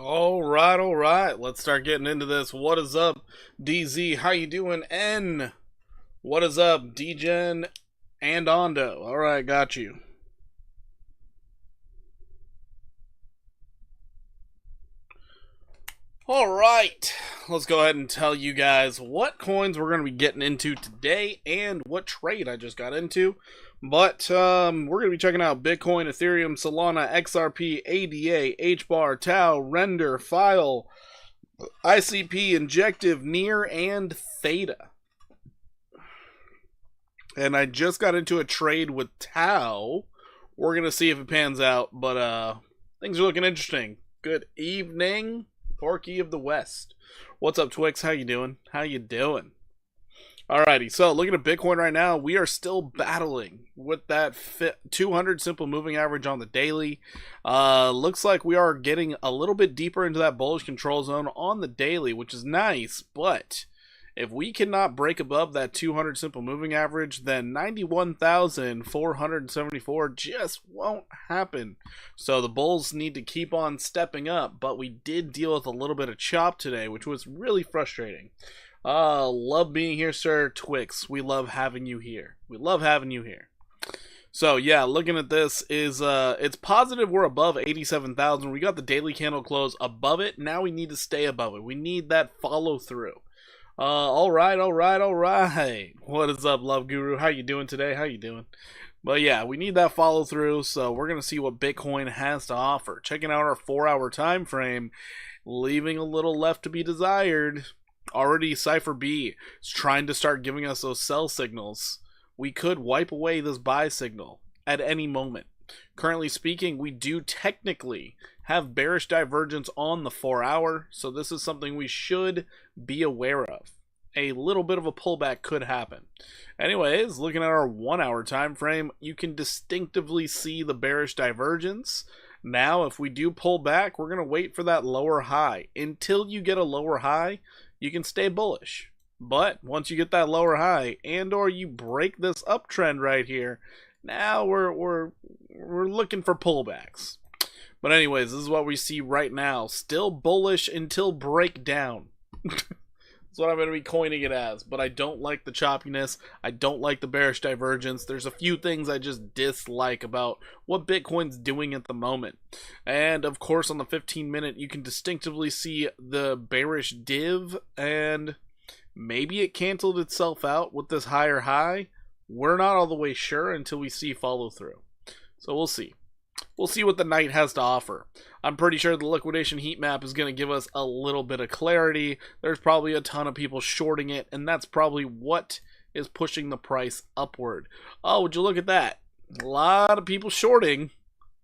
All right, all right. Let's start getting into this. What is up, DZ? How you doing? N. What is up, DGen and Ondo? All right, got you. All right, let's go ahead and tell you guys what coins we're going to be getting into today and what trade I just got into. But we're going to be checking out Bitcoin, Ethereum, Solana, XRP, ADA, HBAR, Tau, Render, File, ICP, Injective, Near, and Theta. And I just got into a trade with Tau. We're going to see if it pans out, but things are looking interesting. Good evening, Porky of the West. What's up, Twix? How you doing? How you doing? Alrighty, so looking at Bitcoin right now, we are still battling with that 200 simple moving average on the daily. Looks like we are getting a little bit deeper into that bullish control zone on the daily, which is nice, but if we cannot break above that 200 simple moving average, then 91,474 just won't happen. So the bulls need to keep on stepping up, but we did deal with a little bit of chop today, which was really frustrating. Love being here, sir. Twix, we love having you here. We love having you here. So yeah, looking at this is it's positive we're above 87,000. We got the daily candle close above it. Now we need to stay above it. We need that follow through. All right. What is up, Love Guru? How you doing today? How you doing? But yeah, we need that follow through. So we're gonna see what Bitcoin has to offer. Checking out our 4-hour time frame, leaving a little left to be desired. Already Cypher B is trying to start giving us those sell signals. We could wipe away this buy signal at any moment. Currently speaking, we do technically have bearish divergence on the 4-hour, so this is something we should be aware of. A little bit of a pullback could happen. Anyways, looking at our 1-hour time frame, you can distinctively see the bearish divergence. Now, if we do pull back, we're going to wait for that lower high. Until you get a lower high, you can stay bullish. But once you get that lower high and or you break this uptrend right here, now we're looking for pullbacks. But anyways, this is what we see right now. Still bullish until breakdown. That's what I'm going to be coining it as. But I don't like the choppiness. I don't like the bearish divergence. There's a few things I just dislike about what Bitcoin's doing at the moment. And of course, on the 15-minute, you can distinctively see the bearish div. And maybe it canceled itself out with this higher high. We're not all the way sure until we see follow through. So we'll see. We'll see what the night has to offer. I'm pretty sure the liquidation heat map is going to give us a little bit of clarity. There's probably a ton of people shorting it, and that's probably what is pushing the price upward. Oh, would you look at that? A lot of people shorting.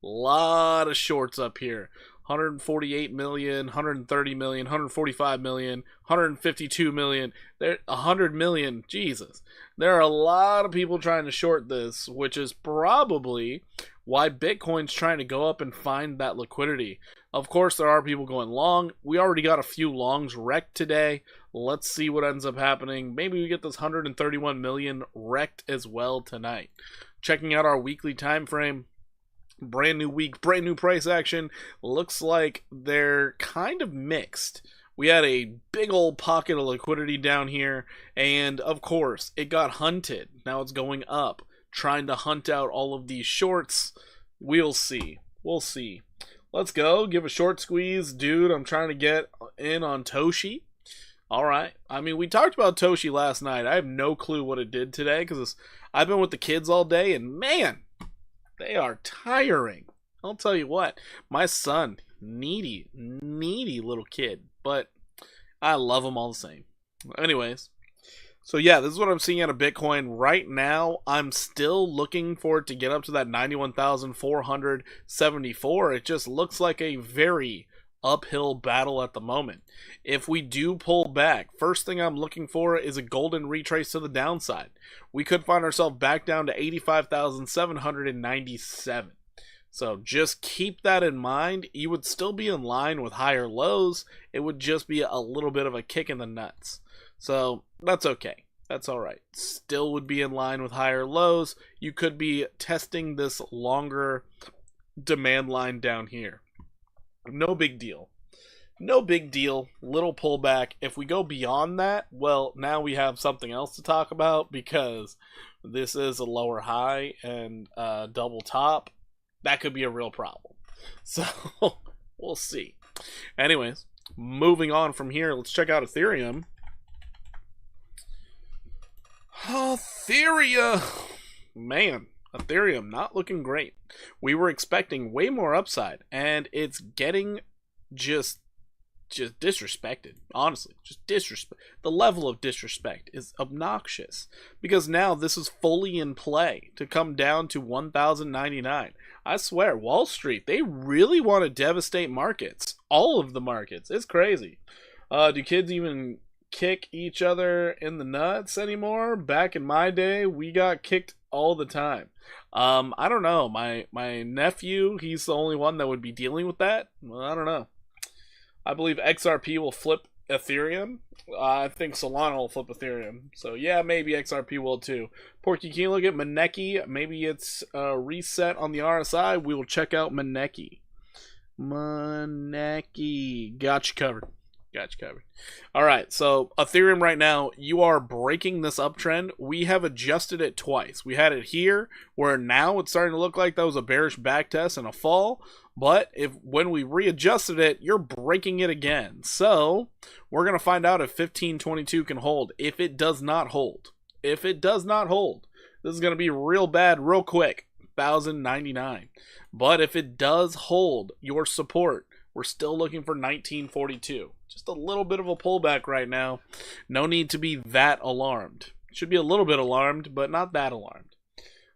A lot of shorts up here. 148 million, 130 million, 145 million, 152 million, 100 million. Jesus. There are a lot of people trying to short this, which is probably why Bitcoin's trying to go up and find that liquidity. Of course, there are people going long. We already got a few longs wrecked today. Let's see what ends up happening. Maybe we get this 131 million wrecked as well tonight. Checking out our weekly time frame. Brand new week, brand new price action. Looks like they're kind of mixed. We had a big old pocket of liquidity down here, and of course, it got hunted. Now it's going up, trying to hunt out all of these shorts. We'll see. We'll see. Let's go. Give a short squeeze. Dude, I'm trying to get in on Toshi. All right. I mean, we talked about Toshi last night. I have no clue what it did today because I've been with the kids all day, and man, they are tiring. I'll tell you what. My son, needy little kid, but I love him all the same. Anyways. So yeah, this is what I'm seeing out of Bitcoin right now. I'm still looking for it to get up to that 91,474. It just looks like a very uphill battle at the moment. If we do pull back, first thing I'm looking for is a golden retrace to the downside. We could find ourselves back down to 85,797. So just keep that in mind. You would still be in line with higher lows. It would just be a little bit of a kick in the nuts. So that's okay. That's all right. Still would be in line with higher lows. You could be testing this longer demand line down here. No big deal. No big deal, little pullback. If we go beyond that, well, now we have something else to talk about because this is a lower high and double top. That could be a real problem. So, we'll see. Anyways, moving on from here, let's check out Ethereum. Man, Ethereum not looking great. We were expecting way more upside, and it's getting just disrespected. Honestly, just disrespect. The level of disrespect is obnoxious because now this is fully in play to come down to 1,099. I swear, Wall Street, they really want to devastate markets. All of the markets. It's crazy. Do kids even kick each other in the nuts anymore? Back in my day, we got kicked all the time. I don't know. My nephew, he's the only one that would be dealing with that. Well, I don't know. I believe XRP will flip Ethereum. I think Solana will flip Ethereum. So yeah, maybe XRP will too. Porky, can you look at Maneki? Maybe it's reset on the RSI. We will check out Maneki. Got you covered. Alright, so Ethereum right now, you are breaking this uptrend. We have adjusted it twice. We had it here, where now it's starting to look like that was a bearish backtest and a fall. But when we readjusted it, you're breaking it again. So we're going to find out if 1522 can hold. If it does not hold, this is going to be real bad real quick. 1,099. But if it does hold your support, we're still looking for 1942. Just a little bit of a pullback right now. No need to be that alarmed. Should be a little bit alarmed, but not that alarmed.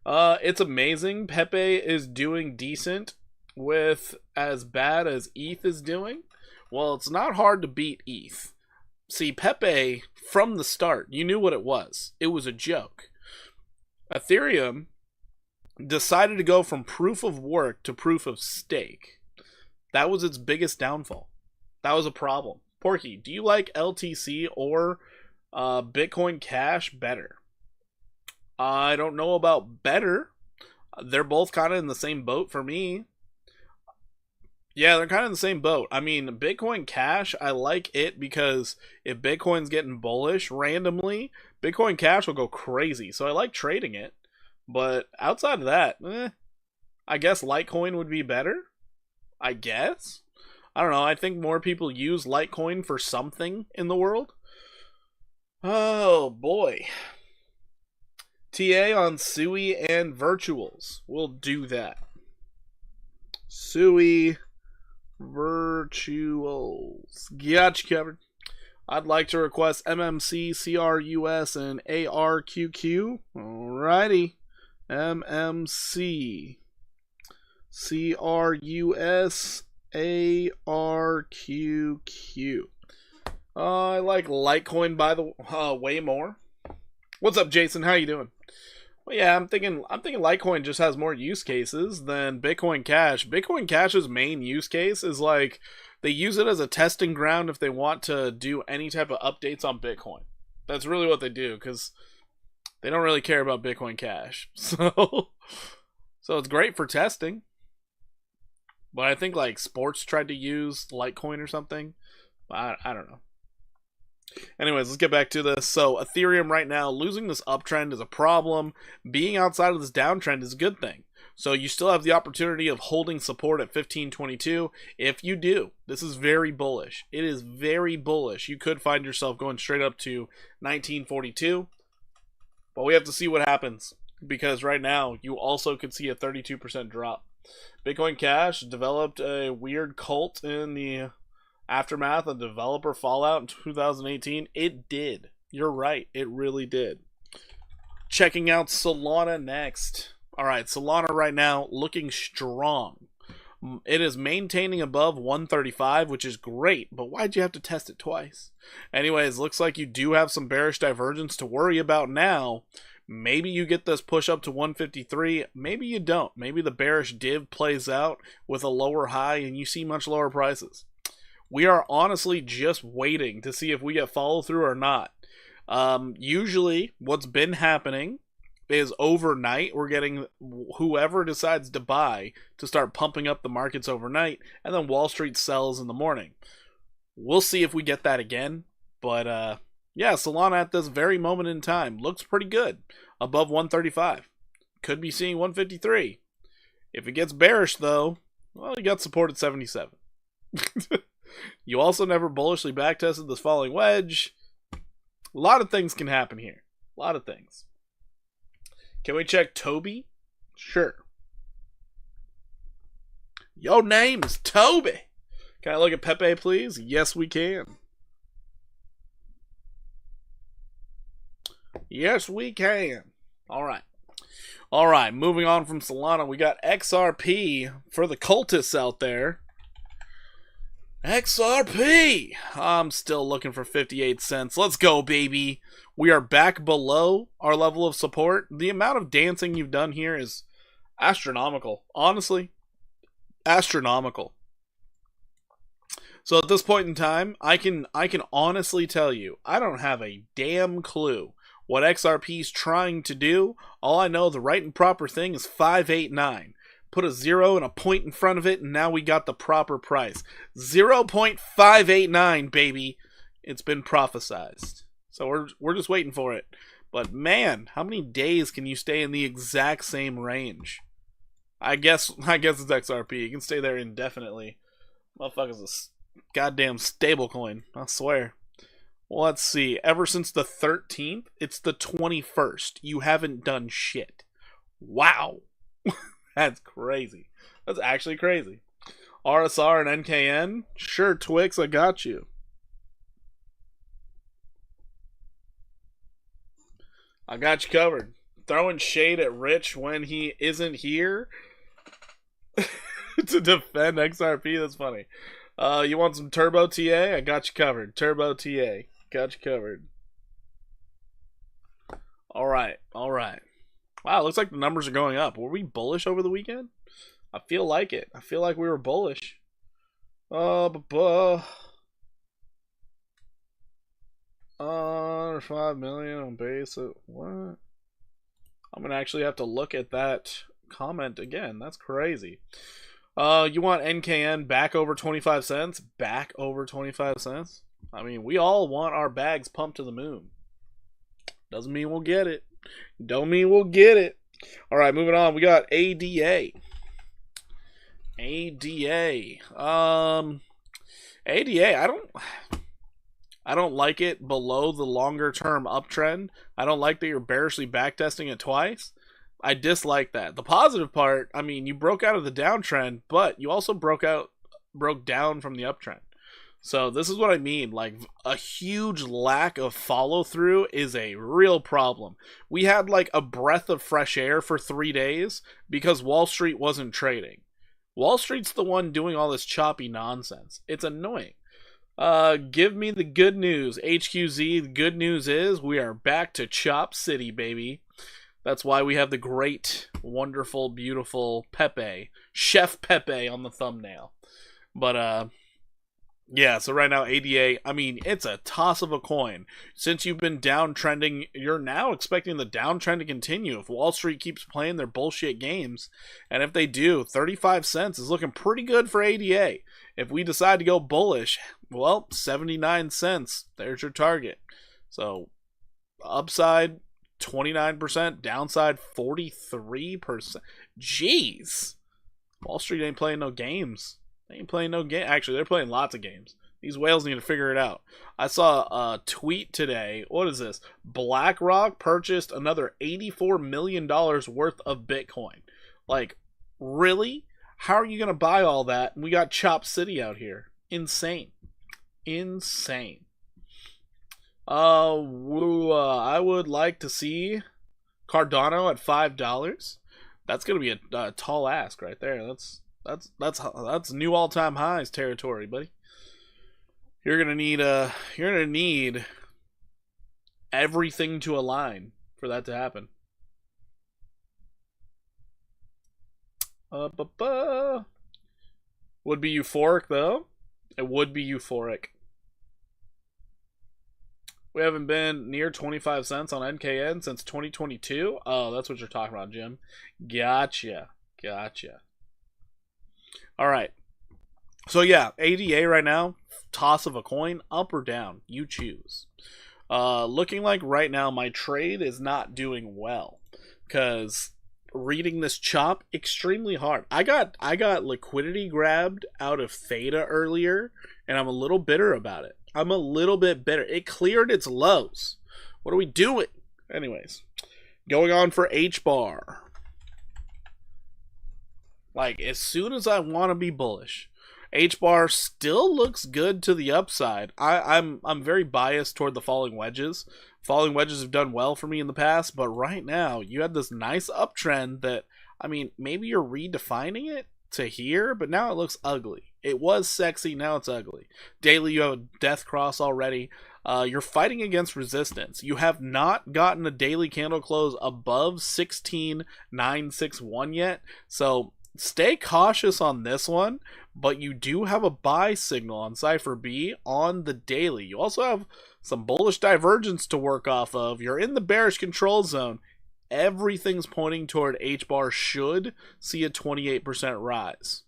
It's amazing. Pepe is doing decent with as bad as ETH is doing. Well, it's not hard to beat ETH. See, Pepe, from the start, you knew what it was. It was a joke. Ethereum decided to go from proof of work to proof of stake. That was its biggest downfall. That was a problem. Porky, do you like LTC or Bitcoin Cash better? I don't know about better. They're both kind of in the same boat for me. Yeah, they're kind of in the same boat. I mean, Bitcoin Cash, I like it because if Bitcoin's getting bullish randomly, Bitcoin Cash will go crazy. So I like trading it. But outside of that, I guess Litecoin would be better. I guess. I don't know. I think more people use Litecoin for something in the world. Oh, boy. TA on SUI and virtuals. We'll do that. SUI virtuals. Got you covered. I'd like to request MMC, CRUS, and ARQQ. Alrighty. MMC, CRUS, ARQQ. I like Litecoin by the way more. What's up, Jason? How you doing? Well, yeah, I'm thinking Litecoin just has more use cases than Bitcoin Cash. Bitcoin Cash's main use case is like they use it as a testing ground if they want to do any type of updates on Bitcoin. That's really what they do because they don't really care about Bitcoin Cash. So it's great for testing. But I think like sports tried to use Litecoin or something. I don't know. Anyways, let's get back to this. So Ethereum right now, losing this uptrend is a problem. Being outside of this downtrend is a good thing. So you still have the opportunity of holding support at 1522. If you do, this is very bullish. It is very bullish. You could find yourself going straight up to 1942. But we have to see what happens. Because right now, you also could see a 32% drop. Bitcoin Cash developed a weird cult in the aftermath of developer fallout in 2018. It did. You're right. It really did. Checking out Solana next. Alright, Solana right now looking strong. It is maintaining above 135, which is great, but why'd you have to test it twice? Anyways, looks like you do have some bearish divergence to worry about now. Maybe you get this push up to 153. Maybe you don't. Maybe the bearish div plays out with a lower high and you see much lower prices. We are honestly just waiting to see if we get follow through or not. Usually what's been happening is overnight we're getting whoever decides to buy to start pumping up the markets overnight, and then Wall Street sells in the morning. We'll see if we get that again. But yeah, Solana at this very moment in time looks pretty good. Above 135. Could be seeing 153. If it gets bearish, though, well, you got support at 77. You also never bullishly backtested this falling wedge. A lot of things can happen here. A lot of things. Can we check Toby? Sure. Your name is Toby. Can I look at Pepe, please? Yes, we can. Yes, we can. All right. All right, moving on from Solana, we got XRP for the cultists out there. XRP! I'm still looking for 58 cents. Let's go, baby. We are back below our level of support. The amount of dancing you've done here is astronomical. Honestly, astronomical. So at this point in time, I can honestly tell you, I don't have a damn clue what XRP's trying to do. All I know, the right and proper thing is 589. Put a 0 and a point in front of it, and now we got the proper price. 0.589, baby. It's been prophesized. So we're just waiting for it. But man, how many days can you stay in the exact same range? I guess it's XRP. You can stay there indefinitely. Motherfucker's a goddamn stablecoin, I swear. Let's see. Ever since the 13th, it's the 21st. You haven't done shit. Wow. That's crazy. That's actually crazy. RSR and NKN? Sure, Twix, I got you. I got you covered. Throwing shade at Rich when he isn't here to defend XRP? That's funny. You want some Turbo TA? I got you covered. Turbo TA. Got you covered. Alright, alright. Wow, looks like the numbers are going up. Were we bullish over the weekend? I feel like it. I feel like we were bullish. 5 million on base. What? I'm gonna actually have to look at that comment again. That's crazy. You want NKN back over 25 cents? Back over 25 cents? I mean, we all want our bags pumped to the moon. Doesn't mean we'll get it. Don't mean we'll get it. All right, moving on. We got ADA. ADA. ADA, I don't like it below the longer term uptrend. I don't like that you're bearishly backtesting it twice. I dislike that. The positive part, I mean, you broke out of the downtrend, but you also broke down from the uptrend. So this is what I mean. Like, a huge lack of follow through is a real problem. We had like a breath of fresh air for 3 days because Wall Street wasn't trading. Wall Street's the one doing all this choppy nonsense. It's annoying. Give me the good news. HQZ, the good news is we are back to Chop City, baby. That's why we have the great, wonderful, beautiful Pepe, Chef Pepe on the thumbnail. But, yeah, so right now, ADA, I mean, it's a toss of a coin. Since you've been downtrending, you're now expecting the downtrend to continue if Wall Street keeps playing their bullshit games. And if they do, 35 cents is looking pretty good for ADA. If we decide to go bullish, well, 79 cents. There's your target. So, upside, 29%. Downside, 43%. Jeez. Wall Street ain't playing no games. They ain't playing no game. Actually, they're playing lots of games. These whales need to figure it out. I saw a tweet today. What is this? BlackRock purchased another $84 million worth of Bitcoin. Like, really? How are you going to buy all that? We got Chop City out here. Insane. Insane. I would like to see Cardano at $5. That's going to be a tall ask right there. That's new all-time highs territory, buddy. You're gonna need everything to align for that to happen. Would be euphoric though. It would be euphoric. We haven't been near 25 cents on NKN since 2022. Oh, that's what you're talking about, Jim. Gotcha. All right. So yeah, ADA right now, toss of a coin, up or down, you choose. Looking like right now my trade is not doing well because reading this chop extremely hard. I got liquidity grabbed out of theta earlier, and I'm a little bitter about it. I'm a little bit bitter. It cleared its lows. What are we doing? Anyways, going on for H bar. Like as soon as I want to be bullish, H bar still looks good to the upside. I'm very biased toward the falling wedges. Falling wedges have done well for me in the past, but right now you had this nice uptrend that, I mean, maybe you're redefining it to here, but now it looks ugly. It was sexy, now it's ugly. Daily, you have a death cross already. You're fighting against resistance. You have not gotten a daily candle close above 16,961 yet, so stay cautious on this one, but you do have a buy signal on Cypher B on the daily. You also have some bullish divergence to work off of. You're in the bearish control zone. Everything's pointing toward H bar should see a 28% rise.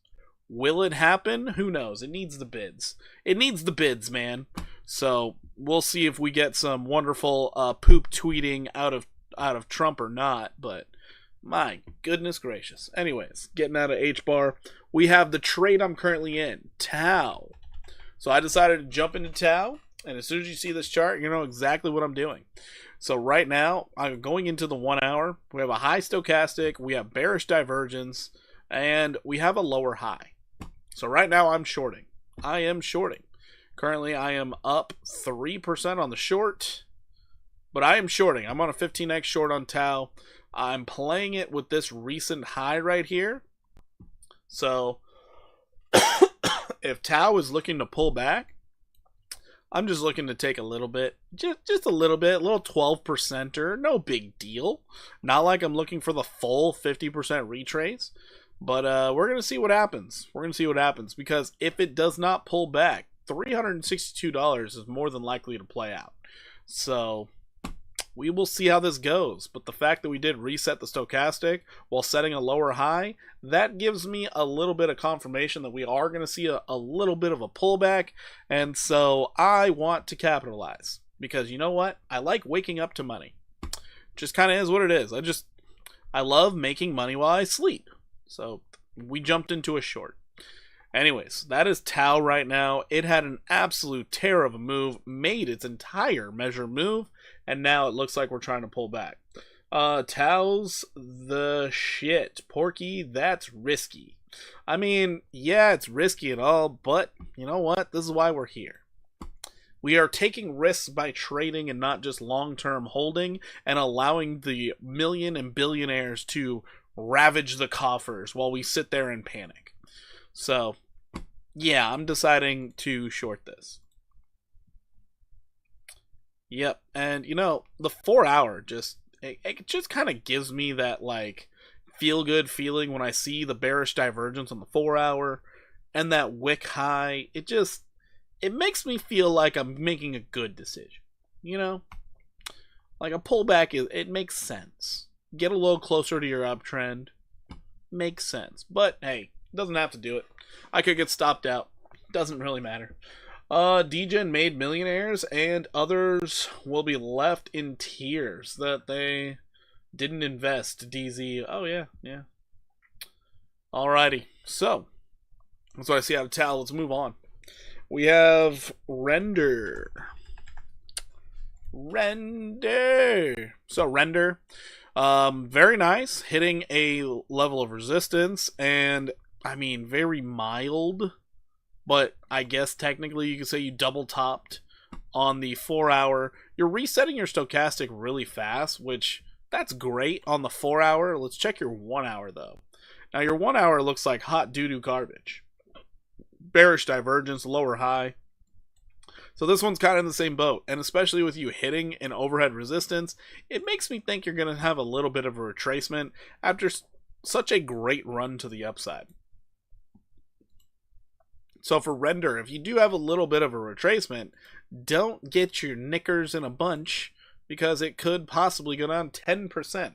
Will it happen? Who knows? It needs the bids. It needs the bids, man. So we'll see if we get some wonderful poop tweeting out of Trump or not, but my goodness gracious. Anyways, getting out of H bar, we have the trade I'm currently in, Tau. So I decided to jump into Tau, and as soon as you see this chart, you know exactly what I'm doing. So right now, I'm going into the 1 hour. We have a high stochastic, we have bearish divergence, and we have a lower high. So right now, I'm shorting. I am shorting. Currently, I am up 3% on the short, but I am shorting. I'm on a 15x short on Tau. I'm playing it with this recent high right here. So if Tau is looking to pull back, I'm just looking to take a little bit, just a little bit, a little 12%er, no big deal. Not like I'm looking for the full 50% retrace, but we're going to see what happens. We're going to see what happens, because if it does not pull back, $362 is more than likely to play out. So we will see how this goes, but the fact that we did reset the stochastic while setting a lower high, that gives me a little bit of confirmation that we are going to see a little bit of a pullback, and so I want to capitalize, because you know what? I like waking up to money. Just kind of is what it is. I love making money while I sleep. So we jumped into a short. Anyways, that is Tau right now. It had an absolute tear of a move, made its entire measure move, and now it looks like we're trying to pull back. Tau's the shit. Porky, that's risky. I mean, yeah, it's risky and all, but you know what? This is why we're here. We are taking risks by trading and not just long-term holding and allowing the million and billionaires to ravage the coffers while we sit there and panic. So yeah, I'm deciding to short this. Yep, and you know, the 4 hour it just kind of gives me that like feel good feeling when I see the bearish divergence on the 4 hour and that wick high. It makes me feel like I'm making a good decision. You know? Like a pullback it makes sense. Get a little closer to your uptrend. Makes sense. But hey, doesn't have to do it. I could get stopped out. Doesn't really matter. Degen made millionaires, and others will be left in tears that they didn't invest. DZ. Oh yeah. Alrighty. So that's what I see out of Tau. Let's move on. We have Render. So Render. Very nice, hitting a level of resistance, and I mean, very mild, but I guess technically you could say you double topped on the 4 hour. You're resetting your stochastic really fast, which that's great on the 4 hour. Let's check your 1 hour though. Now your 1 hour looks like hot doo-doo garbage. Bearish divergence, lower high. So this one's kind of in the same boat, and especially with you hitting an overhead resistance, it makes me think you're going to have a little bit of a retracement after such a great run to the upside. So for Render, if you do have a little bit of a retracement, don't get your knickers in a bunch, because it could possibly go down 10%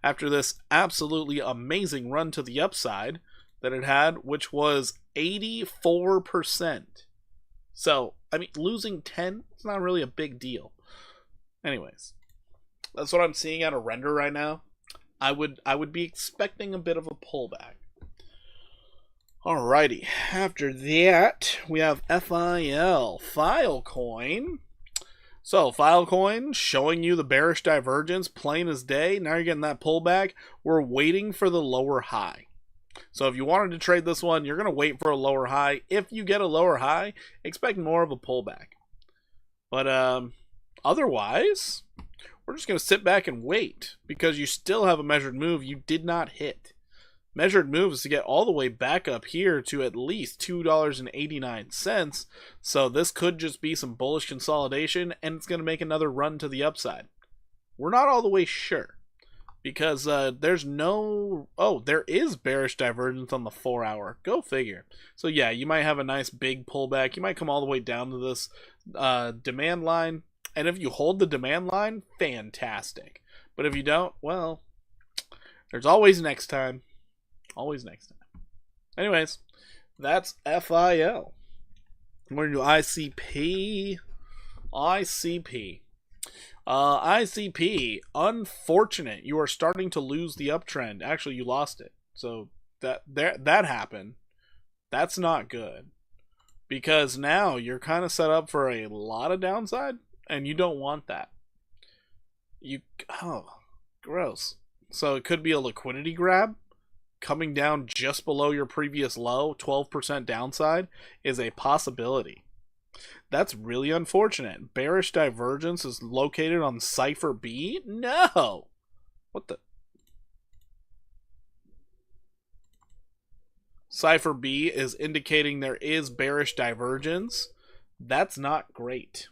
after this absolutely amazing run to the upside that it had, which was 84%. So, I mean, losing 10, it's not really a big deal. Anyways, that's what I'm seeing out of render right now. I would be expecting a bit of a pullback. Alrighty, after that, we have FIL, Filecoin. So, Filecoin showing you the bearish divergence, plain as day. Now you're getting that pullback. We're waiting for the lower high. So if you wanted to trade this one, you're going to wait for a lower high. If you get a lower high, expect more of a pullback. But otherwise, we're just going to sit back and wait because you still have a measured move you did not hit. Measured move is to get all the way back up here to at least $2.89. So this could just be some bullish consolidation, and it's going to make another run to the upside. We're not all the way sure because there's no... Oh, there is bearish divergence on the 4-hour. Go figure. So yeah, you might have a nice big pullback. You might come all the way down to this demand line. And if you hold the demand line, fantastic. But if you don't, well, there's always next time. Always next time. Anyways, that's FIL. I'm going to do ICP. ICP. Unfortunate. You are starting to lose the uptrend. Actually, you lost it. So that happened. That's not good. Because now you're kind of set up for a lot of downside, and you don't want that. Oh, gross. So it could be a liquidity grab. Coming down just below your previous low, 12% downside, is a possibility. That's really unfortunate. Bearish divergence is located on Cipher B? No! What the? Cipher B is indicating there is bearish divergence. That's not great.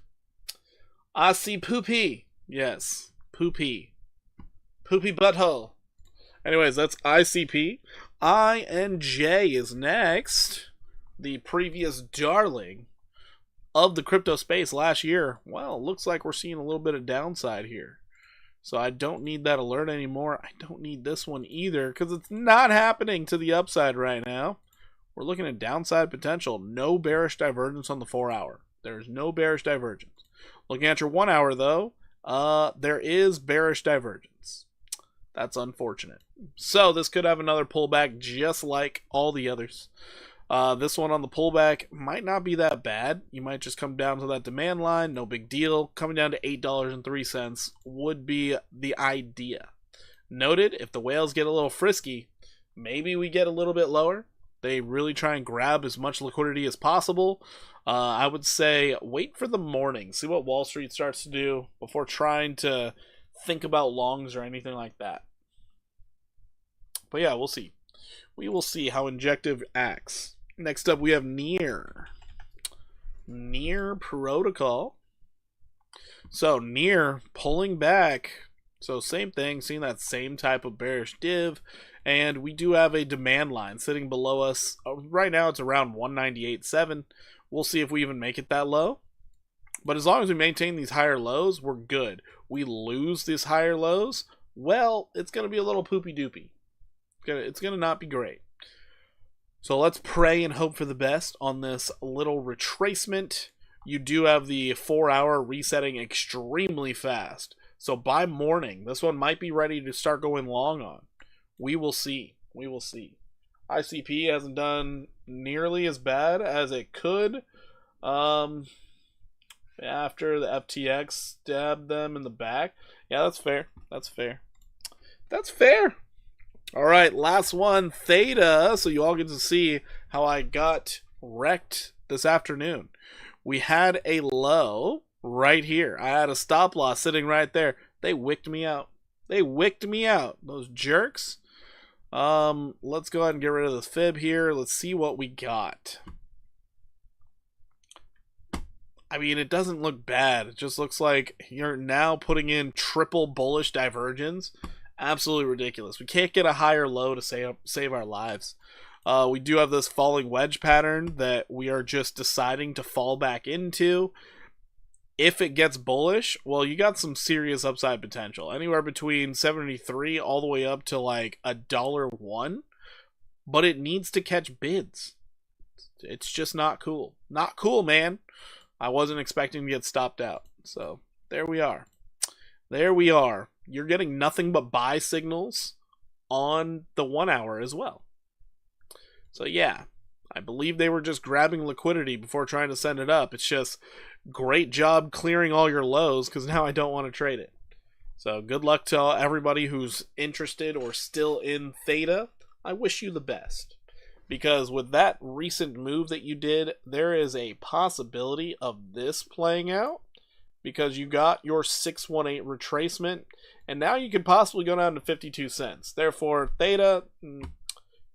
I see poopy. Yes, poopy. Poopy butthole. Anyways, that's ICP. INJ is next. The previous darling of the crypto space last year. Well, looks like we're seeing a little bit of downside here. So I don't need that alert anymore. I don't need this one either because it's not happening to the upside right now. We're looking at downside potential. No bearish divergence on the 4-hour. There's no bearish divergence. Looking at your 1-hour though, there is bearish divergence. That's unfortunate. So this could have another pullback just like all the others. This one on the pullback might not be that bad. You might just come down to that demand line. No big deal. Coming down to $8.03 would be the idea. Noted, if the whales get a little frisky, maybe we get a little bit lower. They really try and grab as much liquidity as possible. I would say wait for the morning. See what Wall Street starts to do before trying to think about longs or anything like that. But yeah, we'll see. We will see how Injective acts. Next up, we have Near. Near Protocol. So Near pulling back. So same thing, seeing that same type of bearish div. And we do have a demand line sitting below us. Right now it's around 198.7. We'll see if we even make it that low. But as long as we maintain these higher lows, we're good. We lose these higher lows, well, it's going to be a little poopy doopy. It's going to not be great. So let's pray and hope for the best on this little retracement. You do have the 4-hour resetting extremely fast. So by morning, this one might be ready to start going long on. We will see. We will see. ICP hasn't done nearly as bad as it could. After the FTX stabbed them in the back. Yeah, that's fair. That's fair. That's fair. All right, last one, Theta. So you all get to see how I got wrecked this afternoon. We had a low right here. I had a stop loss sitting right there. They wicked me out. They wicked me out. Those jerks. Let's go ahead and get rid of the fib here. Let's see what we got. I mean, it doesn't look bad. It just looks like you're now putting in triple bullish divergence. Absolutely ridiculous. We can't get a higher low to save our lives. We do have this falling wedge pattern that we are just deciding to fall back into. If it gets bullish, well, you got some serious upside potential. Anywhere between 73 all the way up to like $1. but it needs to catch bids. It's just not cool. Not cool, man. I wasn't expecting to get stopped out. So there we are. There we are. You're getting nothing but buy signals on the 1 hour as well. So yeah, I believe they were just grabbing liquidity before trying to send it up. It's just great job clearing all your lows, because now I don't want to trade it. So good luck to everybody who's interested or still in Theta. I wish you the best. Because with that recent move that you did, there is a possibility of this playing out. Because you got your 618 retracement, and now you could possibly go down to 52 cents. Therefore, Theta,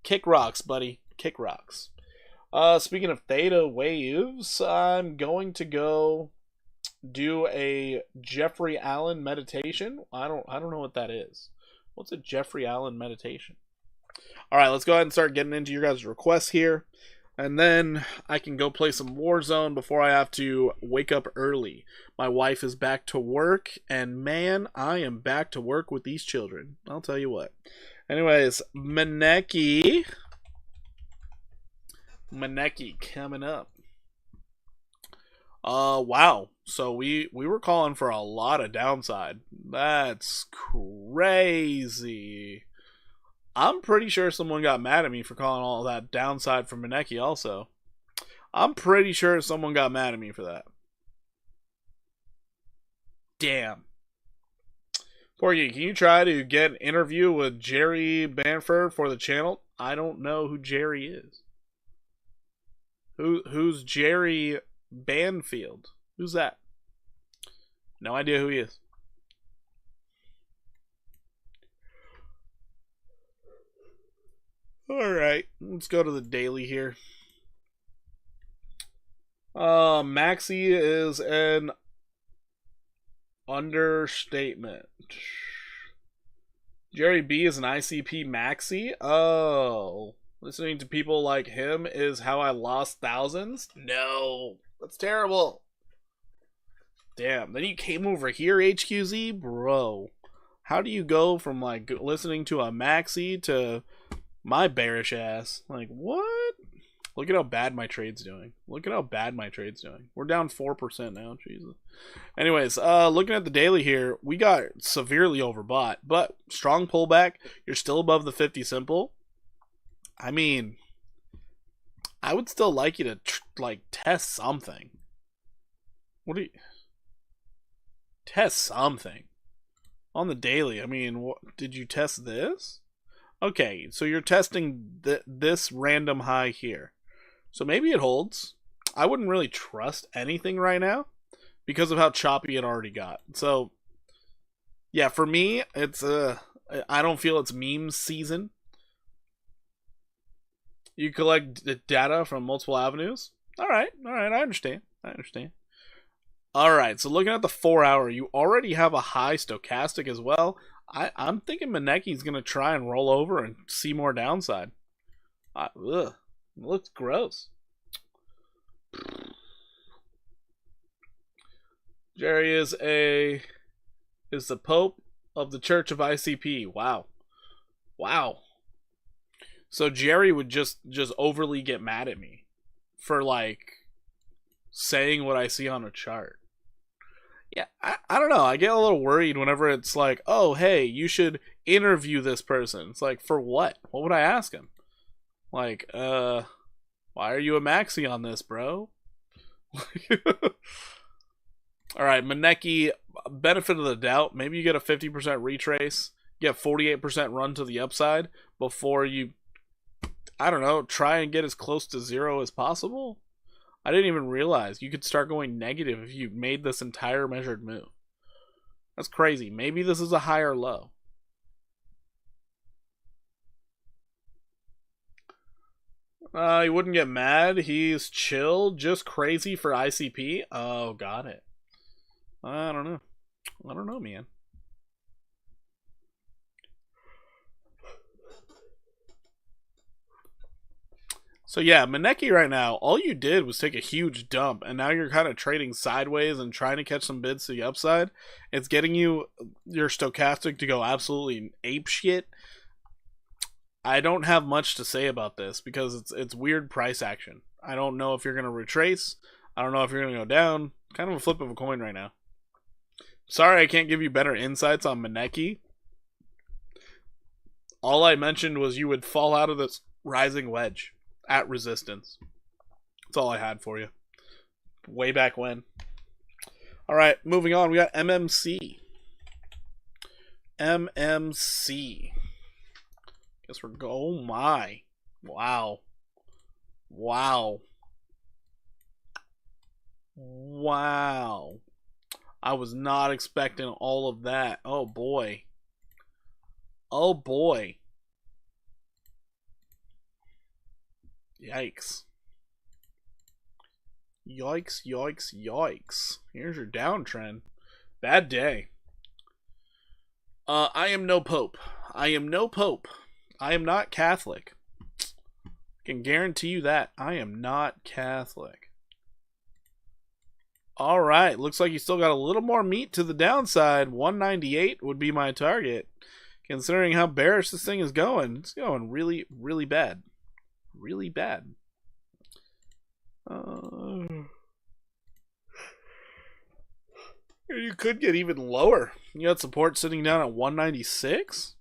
kick rocks, buddy. Kick rocks. Speaking of Theta waves, I'm going to go do a Jeffrey Allen meditation. I don't know what that is. What's a Jeffrey Allen meditation? All right, let's go ahead and start getting into your guys' requests here. And then I can go play some Warzone before I have to wake up early. My wife is back to work, and man, I am back to work with these children. I'll tell you what. Anyways, Maneki coming up. Wow. So we were calling for a lot of downside. That's crazy. I'm pretty sure someone got mad at me for calling all that downside for Maneki also. I'm pretty sure someone got mad at me for that. Damn. Porgy, can you try to get an interview with Jerry Banford for the channel? I don't know who Jerry is. Who's Jerry Banfield? Who's that? No idea who he is. Alright, let's go to the daily here. Maxi is an understatement. Jerry B is an ICP Maxi? Oh. Listening to people like him is how I lost thousands? No. That's terrible. Damn. Then you came over here, HQZ? Bro. How do you go from, like, listening to a Maxi to my bearish ass? Like, what? Look at how bad my trade's doing. Look at how bad my trade's doing. We're down 4% now. Jesus. Anyways, looking at the daily here, we got severely overbought, but strong pullback. You're still above the 50 simple. I mean, I would still like you to like test something. What do you test something on the daily? I mean, what, did you test this? Okay, so you're testing this random high here. So maybe it holds. I wouldn't really trust anything right now because of how choppy it already got. So yeah, for me, it's I don't feel it's meme season. You collect the data from multiple avenues. All right, I understand. All right, so looking at the 4 hour, you already have a high stochastic as well. I'm thinking Maneki's going to try and roll over and see more downside. Ugh, it looks gross. Jerry is the Pope of the Church of ICP. Wow. So Jerry would just overly get mad at me for, like, saying what I see on a chart. Yeah, I don't know. I get a little worried whenever it's like, oh, hey, you should interview this person. It's like, for what? What would I ask him? Like, why are you a maxi on this, bro? Alright, Maneki, benefit of the doubt. Maybe you get a 50% retrace. You get 48% run to the upside before you, I don't know, try and get as close to zero as possible. I didn't even realize you could start going negative if you made this entire measured move. That's crazy. Maybe this is a higher low. He wouldn't get mad. He's chill, just crazy for ICP. Oh, got it. I don't know, man. So yeah, Maneki right now, all you did was take a huge dump, and now you're kind of trading sideways and trying to catch some bids to the upside. It's getting you your stochastic to go absolutely ape shit. I don't have much to say about this because it's weird price action. I don't know if you're going to retrace. I don't know if you're going to go down. Kind of a flip of a coin right now. Sorry I can't give you better insights on Maneki. All I mentioned was you would fall out of this rising wedge at resistance. That's all I had for you. Way back when. Alright, moving on. We got MMC. MMC. Guess we're oh my. Wow. Wow. Wow. I was not expecting all of that. Oh boy. Oh boy. Yikes. Yikes, yikes, yikes. Here's your downtrend. Bad day. I am no pope. I am no pope. I am not Catholic. I can guarantee you that. I am not Catholic. Alright, looks like you still got a little more meat to the downside. 198 would be my target. Considering how bearish this thing is going. It's going really, really bad. Really bad. You could get even lower. You got support sitting down at 196.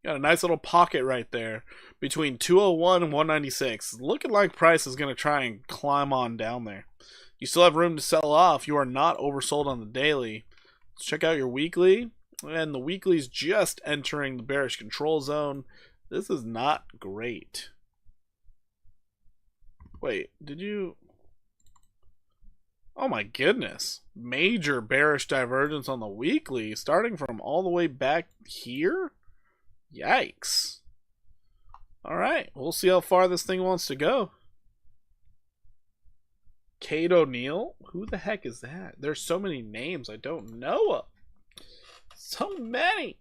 Got a nice little pocket right there between 201 and 196. Looking like price is going to try and climb on down there. You still have room to sell off. You are not oversold on the daily. Let's check out your weekly. And the weekly's just entering the bearish control zone. This is not great. Wait, did you... Oh my goodness. Major bearish divergence on the weekly, starting from all the way back here? Yikes. Alright, we'll see how far this thing wants to go. Kate O'Neill? Who the heck is that? There's so many names I don't know of. So many.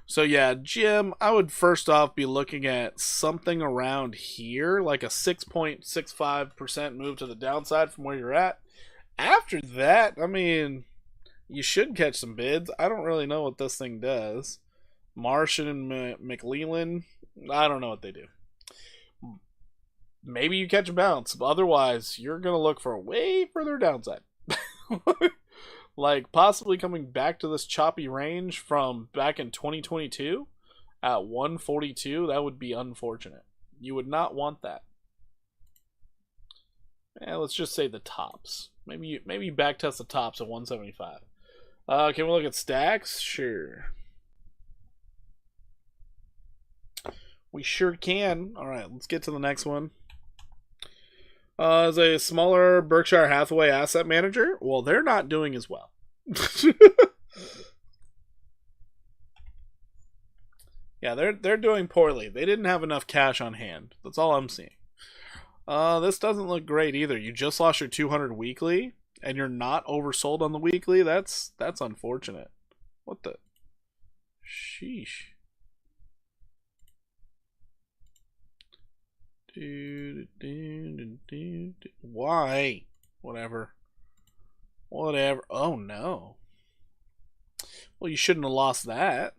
So yeah, Jim, I would first off be looking at something around here, like a 6.65% move to the downside from where you're at. After that, I mean, you should catch some bids. I don't really know what this thing does. Martian and McLeland, I don't know what they do. Maybe you catch a bounce, but otherwise, you're going to look for a way further downside. Like possibly coming back to this choppy range from back in 2022 at 142, that would be unfortunate. You would not want that. Yeah, let's just say the tops. Maybe you back test the tops at 175. Can we look at stacks? Sure. We sure can. All right, let's get to the next one. As a smaller Berkshire Hathaway asset manager, well, they're not doing as well. Yeah, they're doing poorly. They didn't have enough cash on hand. That's all I'm seeing. This doesn't look great either. You just lost your 200 weekly, and you're not oversold on the weekly. That's unfortunate. What the? Sheesh. Why? Whatever. Oh no. Well, you shouldn't have lost that.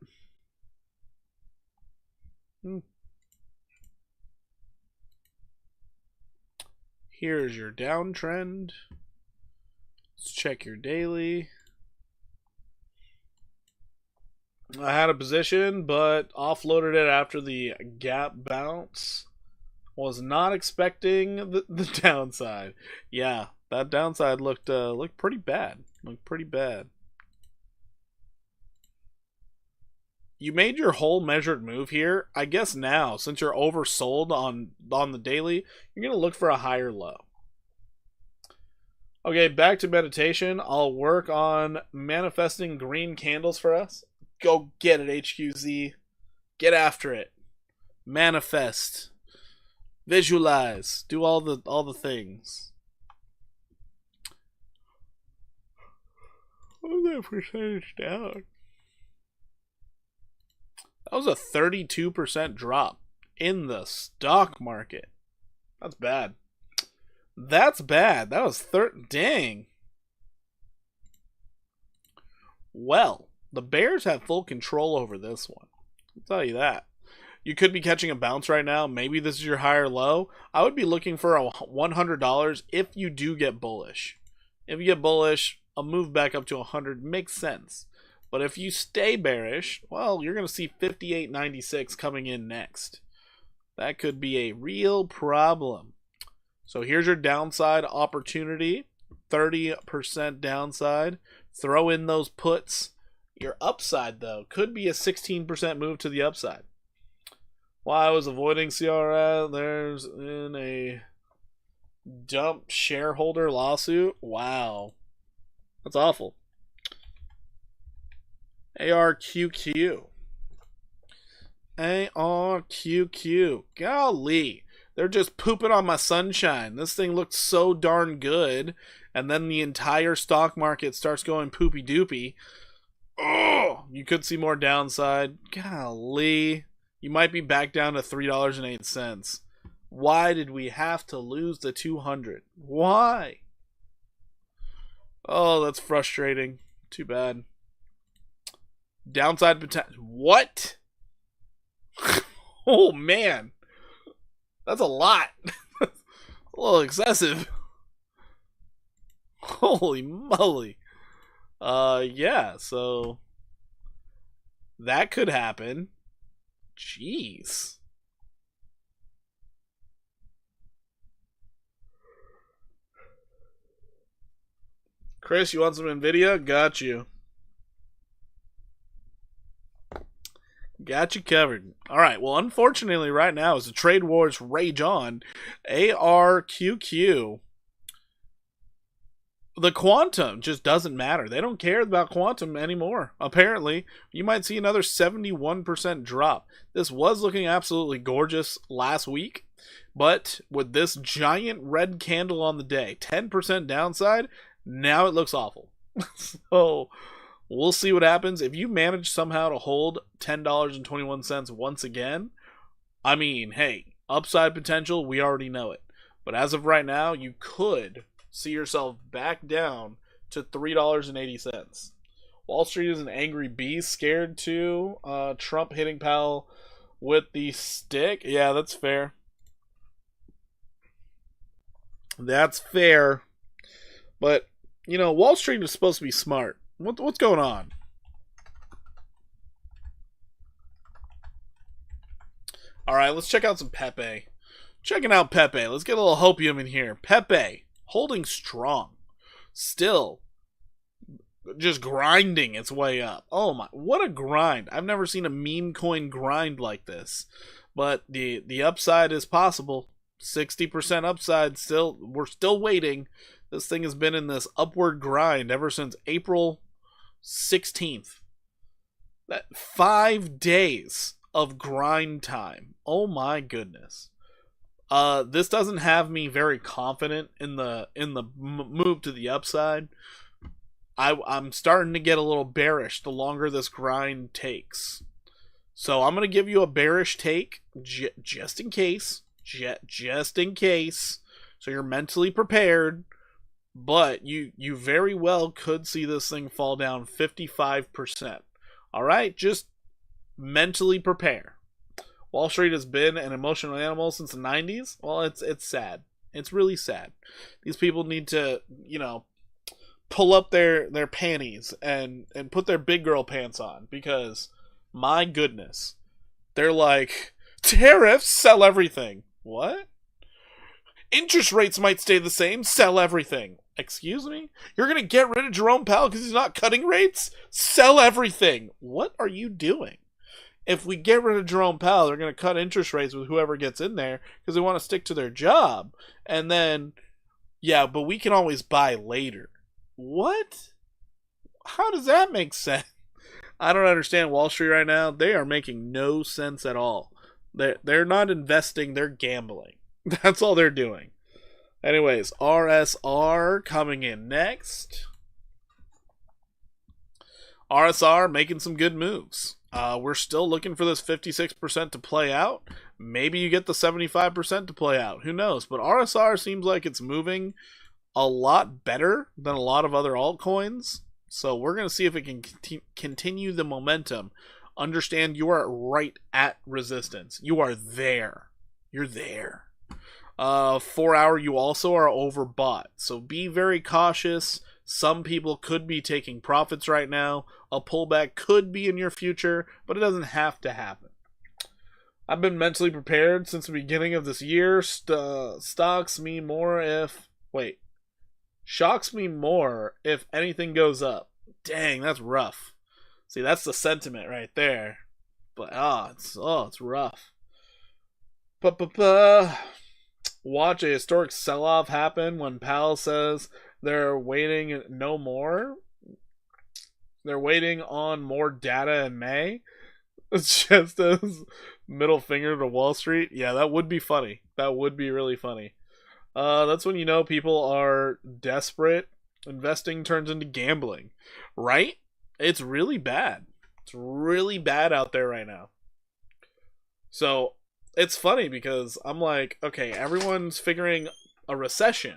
Here's your downtrend. Let's check your daily. I had a position, but offloaded it after the gap bounce. Was not expecting the downside. Yeah, that downside looked pretty bad. Looked pretty bad. You made your whole measured move here. I guess now, since you're oversold on the daily, you're gonna look for a higher low. Okay, back to meditation. I'll work on manifesting green candles for us. Go get it, HQZ. Get after it. Manifest. Visualize. Do all the things. What was that percentage down? That was a 32% drop in the stock market. That's bad. That's bad. That was dang. Well, the Bears have full control over this one. I'll tell you that. You could be catching a bounce right now. Maybe this is your higher low. I would be looking for a $100 if you do get bullish. If you get bullish, a move back up to 100 makes sense. But if you stay bearish, well, you're going to see 58.96 coming in next. That could be a real problem. So here's your downside opportunity. 30% downside. Throw in those puts. Your upside, though, could be a 16% move to the upside. While I was avoiding CRS, there's in a dump shareholder lawsuit. Wow. That's awful. ARQQ. ARQQ. Golly. They're just pooping on my sunshine. This thing looked so darn good. And then the entire stock market starts going poopy doopy. Oh, you could see more downside. Golly. You might be back down to $3.08. Why did we have to lose the 200? Why? Oh, that's frustrating. Too bad. Downside potential. What? Oh, man. That's a lot. A little excessive. Holy moly. Yeah, so that could happen. Jeez. Chris, you want some NVIDIA? Got you. Got you covered. All right. Well, unfortunately, right now, as the trade wars rage on, ARQQ, the quantum just doesn't matter. They don't care about quantum anymore. Apparently, you might see another 71% drop. This was looking absolutely gorgeous last week, but with this giant red candle on the day, 10% downside, now it looks awful. So we'll see what happens. If you manage somehow to hold $10.21 once again, I mean, hey, upside potential, we already know it. But as of right now, you could see yourself back down to $3.80. Wall Street is an angry beast, scared too. Trump hitting Powell with the stick. Yeah, that's fair. That's fair. But, you know, Wall Street is supposed to be smart. What's going on? All right, let's check out some Pepe. Checking out Pepe. Let's get a little hopium in here. Pepe. Holding strong. Still just grinding its way up. Oh my, what a grind. I've never seen a meme coin grind like this. But the upside is possible. 60% upside still. We're still waiting. This thing has been in this upward grind ever since April 16th. That 5 days of grind time. Oh my goodness. This doesn't have me very confident in the move to the upside. I'm starting to get a little bearish the longer this grind takes. So I'm going to give you a bearish take just in case. Just in case. So you're mentally prepared. But you very well could see this thing fall down 55%. All right? Just mentally prepare. Wall Street has been an emotional animal since the 90s. Well, it's sad. It's really sad. These people need to, you know, pull up their panties and put their big girl pants on, because my goodness, they're like, tariffs, sell everything. What? Interest rates might stay the same, sell everything. Excuse me? You're going to get rid of Jerome Powell because he's not cutting rates? Sell everything. What are you doing? If we get rid of Jerome Powell, they're going to cut interest rates with whoever gets in there because they want to stick to their job. And then, yeah, but we can always buy later. What? How does that make sense? I don't understand Wall Street right now. They are making no sense at all. They're not investing, they're gambling. That's all they're doing. Anyways, RSR coming in next. RSR making some good moves. We're still looking for this 56% to play out. Maybe you get the 75% to play out. Who knows? But RSR seems like it's moving a lot better than a lot of other altcoins. So we're going to see if it can continue the momentum. understand you are right at resistance. You are there. You're there. 4 hour, you also are overbought. So be very cautious. Some people could be taking profits right now. A pullback could be in your future, but it doesn't have to happen. I've been mentally prepared since the beginning of this year. Shocks me more if anything goes up. Dang, that's rough. See, that's the sentiment right there. But it's rough. Watch a historic sell-off happen when Powell says they're waiting no more. They're waiting on more data in May. It's just as middle finger to Wall Street. Yeah, that would be funny. That would be really funny. That's when you know people are desperate. Investing turns into gambling. Right? It's really bad. It's really bad out there right now. So, it's funny because I'm like, okay, everyone's figuring a recession.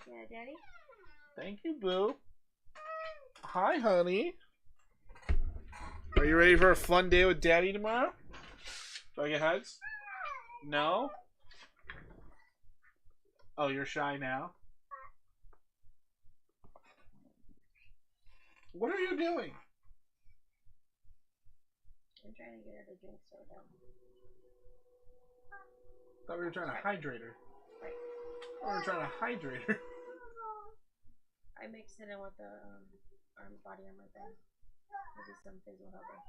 Yeah, Daddy? Thank you, boo. Hi, honey. Are you ready for a fun day with Daddy tomorrow? Do I get hugs? No? Oh, you're shy now? What are you doing? I'm trying to get her to drink soda. Thought we were trying to hydrate her. Right. Thought we were trying to hydrate her. I mixed it in with the body armor thing. Maybe some things will help her.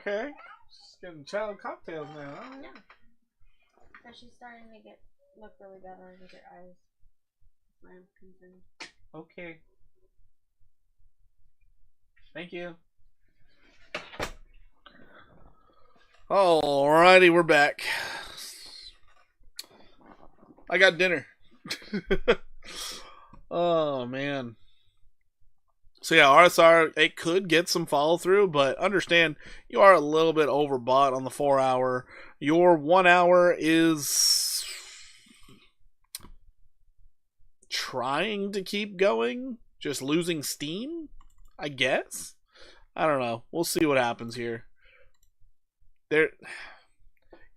Okay. She's getting child cocktails now. Huh? Yeah. Because she's starting to look really bad with her eyes. That's my concern. Okay. Thank you. Alrighty, we're back. I got dinner. Oh, man. So yeah, RSR, it could get some follow through, but understand you are a little bit overbought on the 4 hour. Your 1 hour is trying to keep going, just losing steam, I guess. I don't know. We'll see what happens here. Your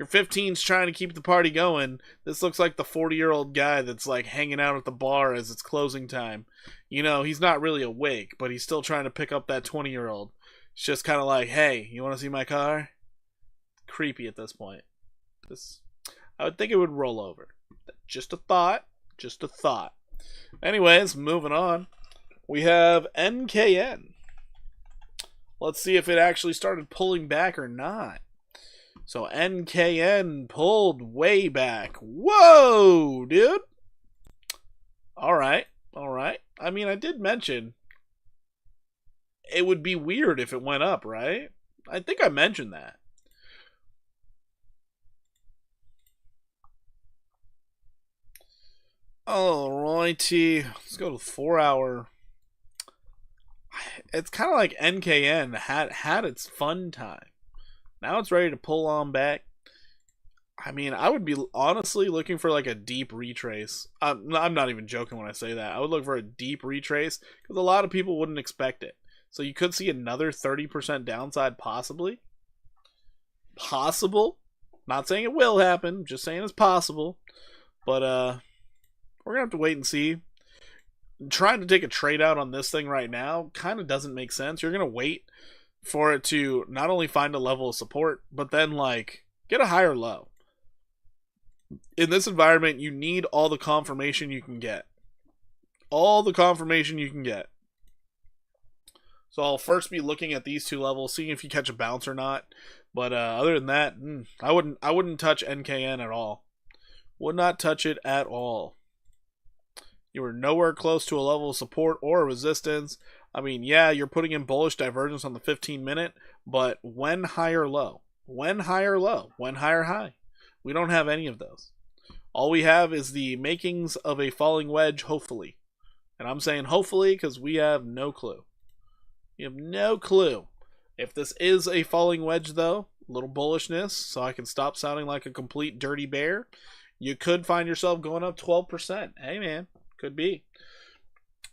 15's trying to keep the party going. This looks like the 40-year-old guy that's like hanging out at the bar as it's closing time. You know, he's not really awake, but he's still trying to pick up that 20-year-old. It's just kind of like, hey, you want to see my car? Creepy at this point. I would think it would roll over. Just a thought. Just a thought. Anyways, moving on. We have NKN. Let's see if it actually started pulling back or not. So NKN pulled way back. Whoa, dude. All right. I mean, I did mention it would be weird if it went up, right? I think I mentioned that. Alrighty. Let's go to 4 hour. It's kind of like NKN had its fun time. Now it's ready to pull on back. I mean, I would be honestly looking for like a deep retrace. I'm not even joking when I say that. I would look for a deep retrace because a lot of people wouldn't expect it. So you could see another 30% downside possibly. Possible. Not saying it will happen. Just saying it's possible. But we're going to have to wait and see. Trying to take a trade out on this thing right now kind of doesn't make sense. You're going to wait for it to not only find a level of support, but then like get a higher low. In this environment, you need all the confirmation you can get. All the confirmation you can get. So I'll first be looking at these two levels, seeing if you catch a bounce or not. But other than that, I wouldn't touch NKN at all. Would not touch it at all. You were nowhere close to a level of support or resistance. I mean, yeah, you're putting in bullish divergence on the 15-minute, but when high or low? When high or low? When high or high? We don't have any of those. All we have is the makings of a falling wedge, hopefully. And I'm saying hopefully because we have no clue. We have no clue. If this is a falling wedge, though, a little bullishness, so I can stop sounding like a complete dirty bear, you could find yourself going up 12%. Hey, man, could be.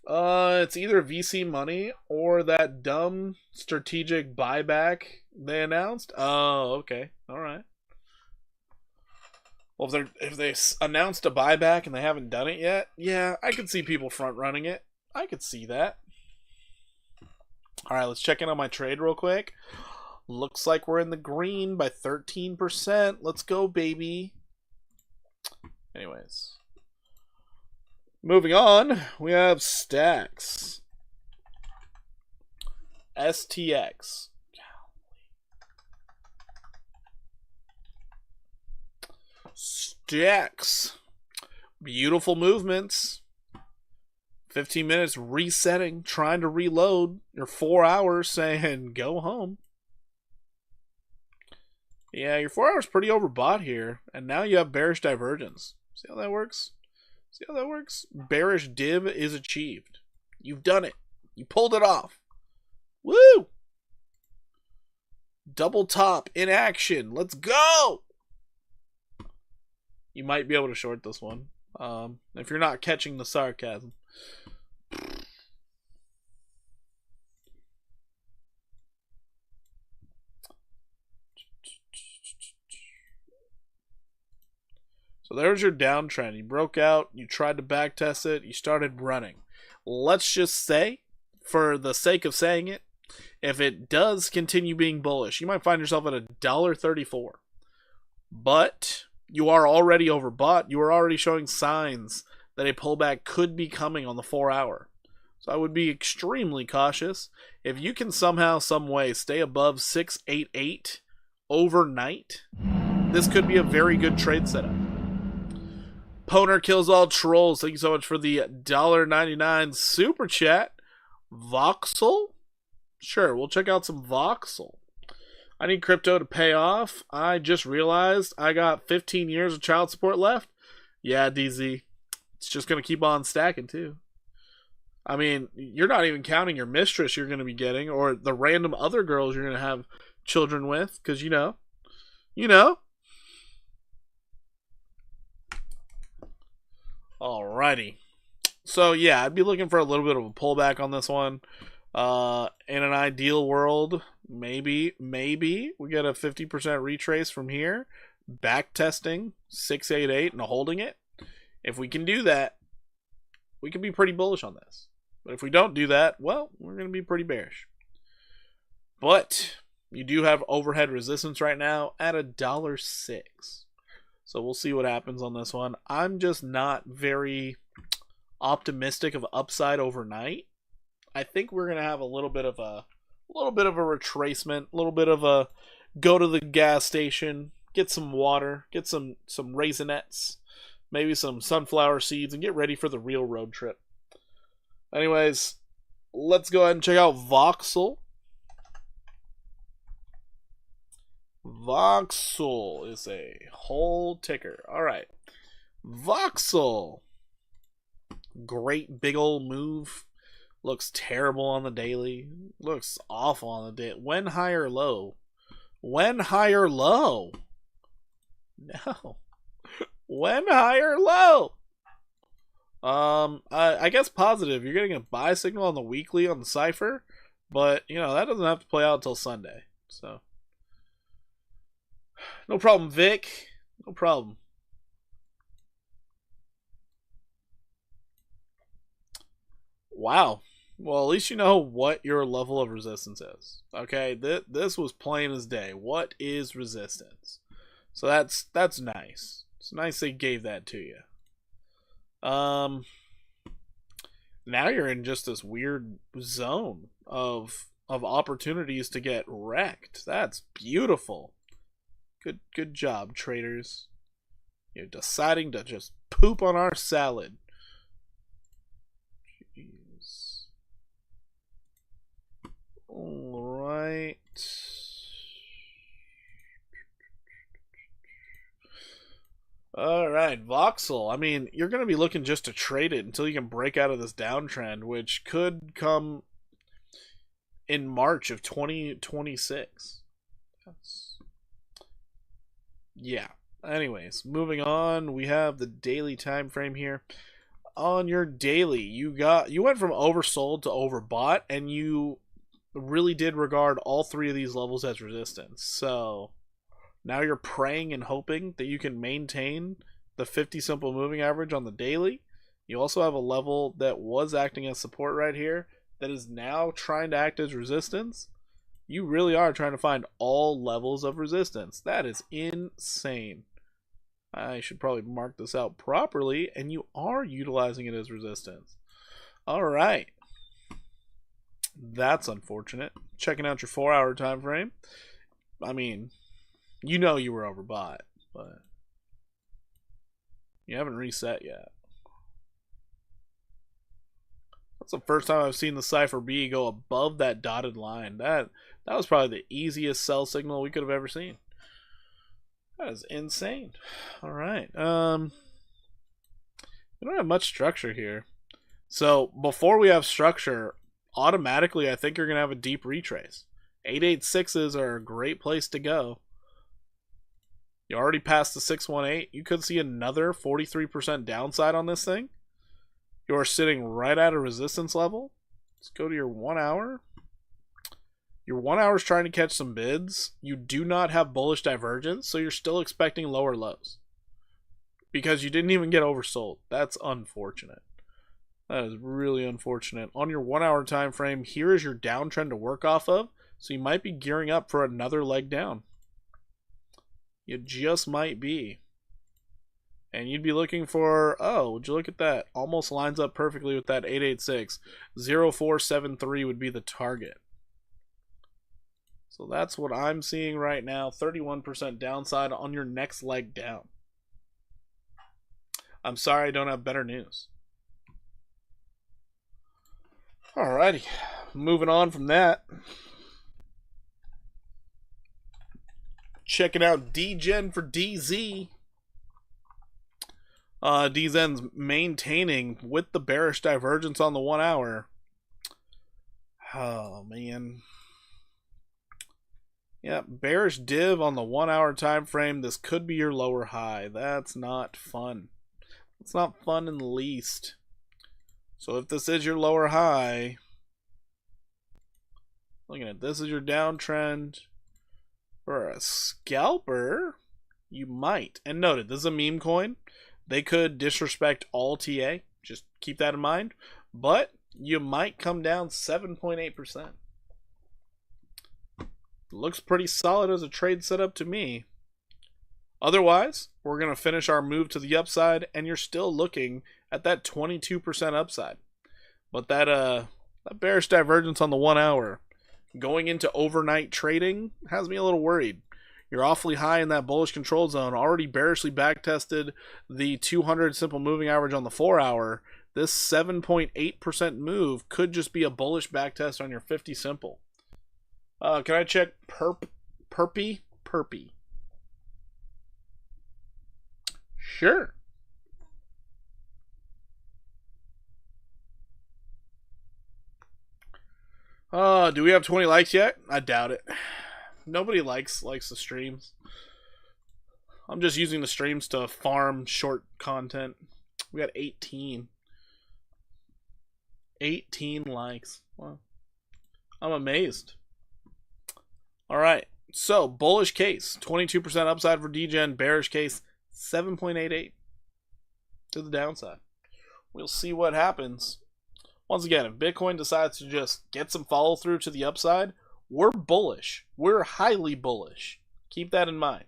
It's either VC money or that dumb strategic buyback they announced. Oh, okay. All right. Well, if they announced a buyback and they haven't done it yet, yeah, I could see people front running it. I could see that. All right, let's check in on my trade real quick. Looks like we're in the green by 13%. Let's go, baby. Anyways. Moving on, we have stacks. STX. Stacks. Beautiful movements. 15 minutes resetting, trying to reload. Your 4 hours saying go home. Yeah, your 4 hours pretty overbought here. And now you have bearish divergence. See how that works? See how that works? Bearish div is achieved. You've done it. You pulled it off. Woo! Double top in action. Let's go! You might be able to short this one. If you're not catching the sarcasm. So there's your downtrend. You broke out, you tried to backtest it, you started running. Let's just say, for the sake of saying it, if it does continue being bullish, you might find yourself at $1.34. But you are already overbought. You are already showing signs that a pullback could be coming on the 4 hour. So I would be extremely cautious. If you can somehow, some way stay above 688 overnight, this could be a very good trade setup. Poner kills all trolls. Thank you so much for the $1.99 super chat. Voxel? Sure, we'll check out some Voxel. I need crypto to pay off. I just realized I got 15 years of child support left. Yeah, DZ. It's just going to keep on stacking, too. I mean, you're not even counting your mistress you're going to be getting or the random other girls you're going to have children with because, you know. Alrighty. So, yeah, I'd be looking for a little bit of a pullback on this one. In an ideal world, maybe we get a 50% retrace from here, back testing 688 and holding it. If we can do that, we can be pretty bullish on this. But if we don't do that, well, we're going to be pretty bearish. But you do have overhead resistance right now at $1.06. So we'll see what happens on this one. I'm just not very optimistic of upside overnight. I think we're gonna have a little bit of a retracement, a little bit of a go to the gas station, get some water, get some Raisinets, maybe some sunflower seeds, and get ready for the real road trip. Anyways, let's go ahead and check out Voxel. Voxel is a whole ticker. All right, Voxel, great big old move. Looks terrible on the daily. Looks awful on the day. When high or low? When high or low? No. When high or low? I guess positive. You're getting a buy signal on the weekly on the cipher, but you know that doesn't have to play out until Sunday. So no problem, Vic. No problem. Wow. Well, at least you know what your level of resistance is. Okay, this was plain as day. What is resistance? So that's nice. It's nice they gave that to you. Now you're in just this weird zone of opportunities to get wrecked. That's beautiful. Good job, traders. You're deciding to just poop on our salad. Jeez. Alright. Alright, Voxel. I mean, you're going to be looking just to trade it until you can break out of this downtrend, which could come in March of 2026. Yeah. Anyways, moving on, we have the daily time frame here. on your daily, you went from oversold to overbought, and you really did regard all three of these levels as resistance. So now you're praying and hoping that you can maintain the 50 simple moving average on the daily. You also have a level that was acting as support right here that is now trying to act as resistance. You really are trying to find all levels of resistance. That is insane. I should probably mark this out properly, and you are utilizing it as resistance. All right. That's unfortunate. Checking out your 4-hour time frame. I mean, you know you were overbought, but you haven't reset yet. That's the first time I've seen the Cypher B go above that dotted line. That was probably the easiest sell signal we could have ever seen. That is insane. All right. We don't have much structure here. So before we have structure, automatically I think you're going to have a deep retrace. 886s are a great place to go. You already passed the 618. You could see another 43% downside on this thing. You're sitting right at a resistance level. Let's go to your 1 hour. Your 1 hour is trying to catch some bids. You do not have bullish divergence, so you're still expecting lower lows. Because you didn't even get oversold. That's unfortunate. That is really unfortunate. On your 1 hour time frame, here is your downtrend to work off of. So you might be gearing up for another leg down. You just might be. And you'd be looking for, oh, would you look at that? Almost lines up perfectly with that 886. 0473 would be the target. So that's what I'm seeing right now. 31% downside on your next leg down. I'm sorry I don't have better news. Alrighty. Moving on from that. Checking out DGen for DZ. DZen's maintaining with the bearish divergence on the 1 hour. Oh, man. Yeah, bearish div on the 1 hour time frame. This could be your lower high. That's not fun. It's not fun in the least. So if this is your lower high, looking at this is your downtrend. For a scalper, you might. And noted, this is a meme coin. They could disrespect all TA. Just keep that in mind. But you might come down 7.8%. Looks pretty solid as a trade setup to me. Otherwise, we're going to finish our move to the upside, and you're still looking at that 22% upside. But that bearish divergence on the 1 hour going into overnight trading has me a little worried. You're awfully high in that bullish control zone. Already bearishly backtested the 200 simple moving average on the 4 hour. This 7.8% move could just be a bullish backtest on your 50 simple. Can I check Perpy? Sure. Do we have 20 likes yet? I doubt it. Nobody likes the streams. I'm just using the streams to farm short content. We got 18. 18 likes. Wow. I'm amazed. Alright. So, bullish case. 22% upside for DGen. Bearish case. 7.88 to the downside. We'll see what happens. Once again, if Bitcoin decides to just get some follow through to the upside, we're bullish. We're highly bullish. Keep that in mind.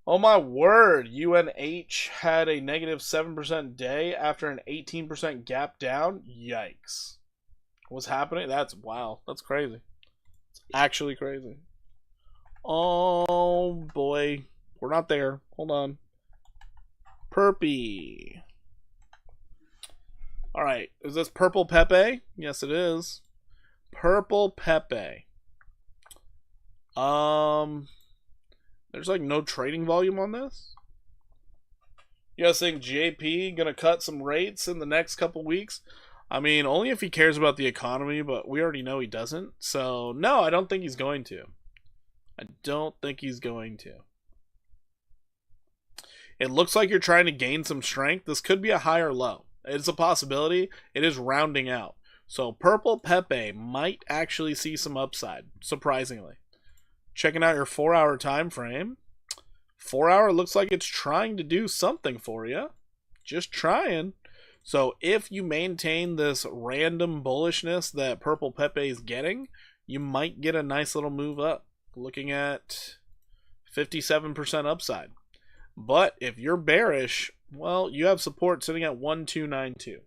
Oh my word, UNH had a negative 7% day after an 18% gap down. Yikes. What's happening? Wow. That's crazy. It's actually crazy. Oh boy. We're not there. Hold on. Perpy. Alright. Is this Purple Pepe? Yes, it is. Purple Pepe. There's like no trading volume on this. You guys think JP gonna cut some rates in the next couple weeks? I mean, only if he cares about the economy, but we already know he doesn't. So, no, I don't think he's going to. I don't think he's going to. It looks like you're trying to gain some strength. This could be a higher low. It's a possibility. It is rounding out. So purple Pepe might actually see some upside, surprisingly. Checking out your 4-hour time frame. 4-hour looks like it's trying to do something for you. Just trying. So if you maintain this random bullishness that purple Pepe is getting, you might get a nice little move up. Looking at 57% upside. But if you're bearish, well, you have support sitting at 1292.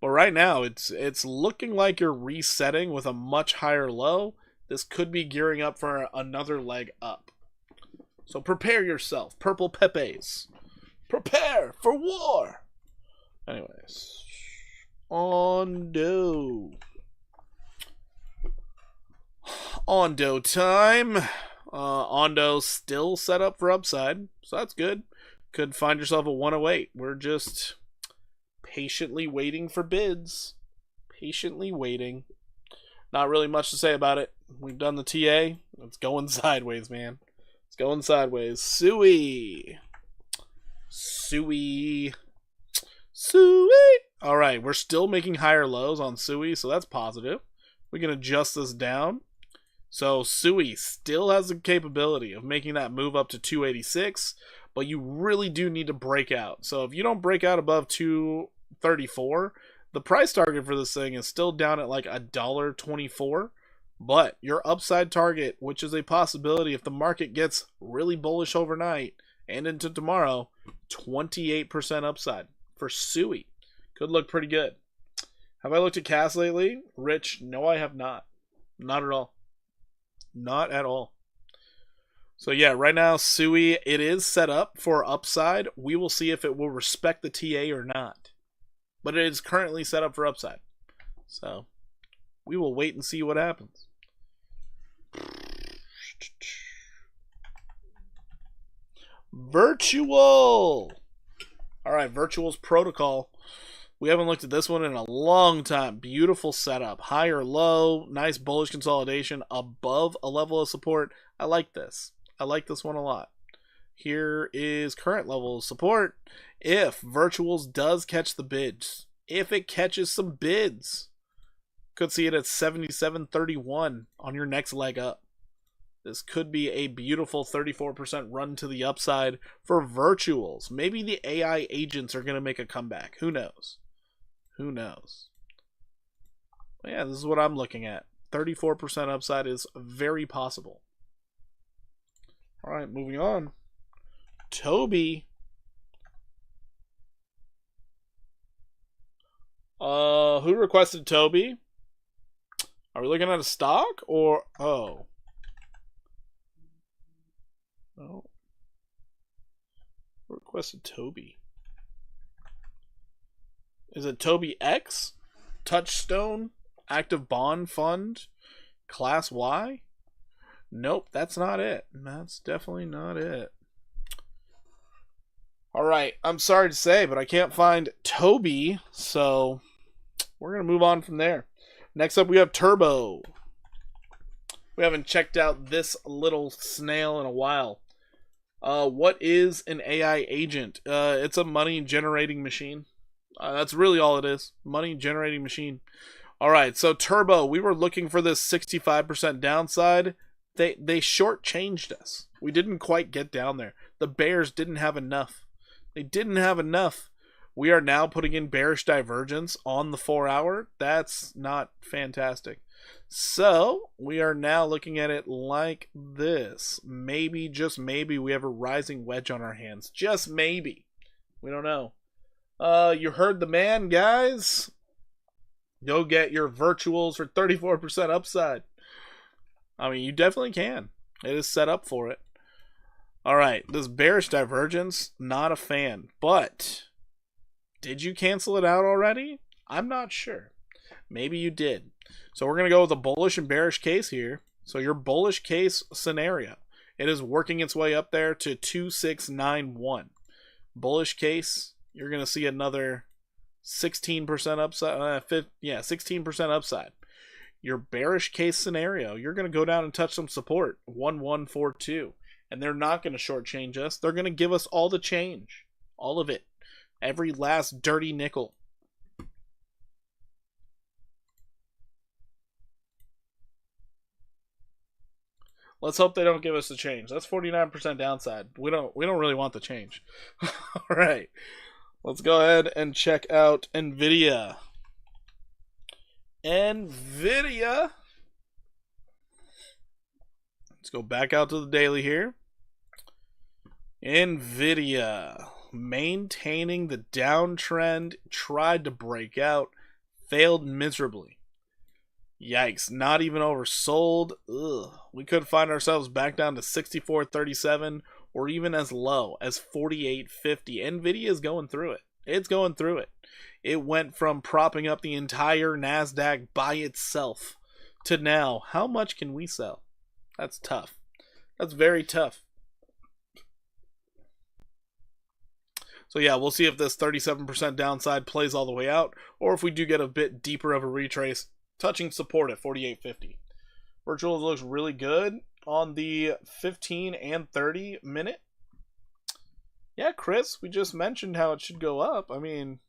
But right now, it's looking like you're resetting with a much higher low. This could be gearing up for another leg up. So prepare yourself, purple Pepes. Prepare for war. Anyways, Ondo time. Ondo still set up for upside, so that's good. Could find yourself a 108. We're just patiently waiting for bids. Patiently waiting. Not really much to say about it. We've done the TA. It's going sideways, man. It's going sideways. Suey. Alright, we're still making higher lows on Suey, so that's positive. We can adjust this down. So Suey still has the capability of making that move up to 286, but you really do need to break out. So if you don't break out above 234, the price target for this thing is still down at like $1.24, but your upside target, which is a possibility if the market gets really bullish overnight and into tomorrow, 28% upside for Suey. Could look pretty good. Have I looked at CAS lately? Rich, no I have not. Not at all. Not at all. So yeah, right now, Suey, it is set up for upside. We will see if it will respect the TA or not. But it is currently set up for upside. So, we will wait and see what happens. Virtual! Alright, Virtual's protocol. We haven't looked at this one in a long time. Beautiful setup. High or low. Nice bullish consolidation above a level of support. I like this. I like this one a lot. Here is current level of support. If Virtuals does catch the bids. If it catches some bids. Could see it at 77.31 on your next leg up. This could be a beautiful 34% run to the upside for Virtuals. Maybe the AI agents are going to make a comeback. Who knows? Who knows? Well, yeah, this is what I'm looking at. 34% upside is very possible. All right, moving on. Toby. Who requested Toby? Are we looking at a stock or oh? Oh. Who requested Toby? Is it Toby X? Touchstone? Active Bond Fund? Class Y? Nope, that's not it. That's definitely not it. Alright, I'm sorry to say, but I can't find Toby, so we're going to move on from there. Next up, we have Turbo. We haven't checked out this little snail in a while. What is an AI agent? It's a money generating machine. That's really all it is. Money generating machine. Alright, so Turbo, we were looking for this 65% downside. They shortchanged us. We didn't quite get down there. The bears didn't have enough. They didn't have enough. We are now putting in bearish divergence on the 4-hour. That's not fantastic. So, we are now looking at it like this. Maybe, just maybe, we have a rising wedge on our hands. Just maybe. We don't know. You heard the man, guys. Go get your Virtuals for 34% upside. I mean, you definitely can. It is set up for it. Alright, this bearish divergence, not a fan. But, did you cancel it out already? I'm not sure. Maybe you did. So we're going to go with a bullish and bearish case here. So your bullish case scenario. It is working its way up there to 2691. Bullish case, you're going to see another 16% upside. 16% upside. Your bearish case scenario, you're going to go down and touch some support. 1142. And they're not going to shortchange us. They're going to give us all the change. All of it. Every last dirty nickel. Let's hope they don't give us the change. That's 49% downside. We don't really want the change. All right. Let's go ahead and check out Nvidia. Nvidia. Let's go back out to the daily here. Nvidia maintaining the downtrend, tried to break out, failed miserably. Yikes, not even oversold. Ugh. We could find ourselves back down to 64.37 or even as low as 48.50. Nvidia is going through it. It's going through it. It went from propping up the entire NASDAQ by itself to now, how much can we sell? That's tough. That's very tough. So yeah, we'll see if this 37% downside plays all the way out, or if we do get a bit deeper of a retrace, touching support at 48.50. Virtuals looks really good on the 15 and 30 minute. Yeah, Chris, we just mentioned how it should go up. I mean,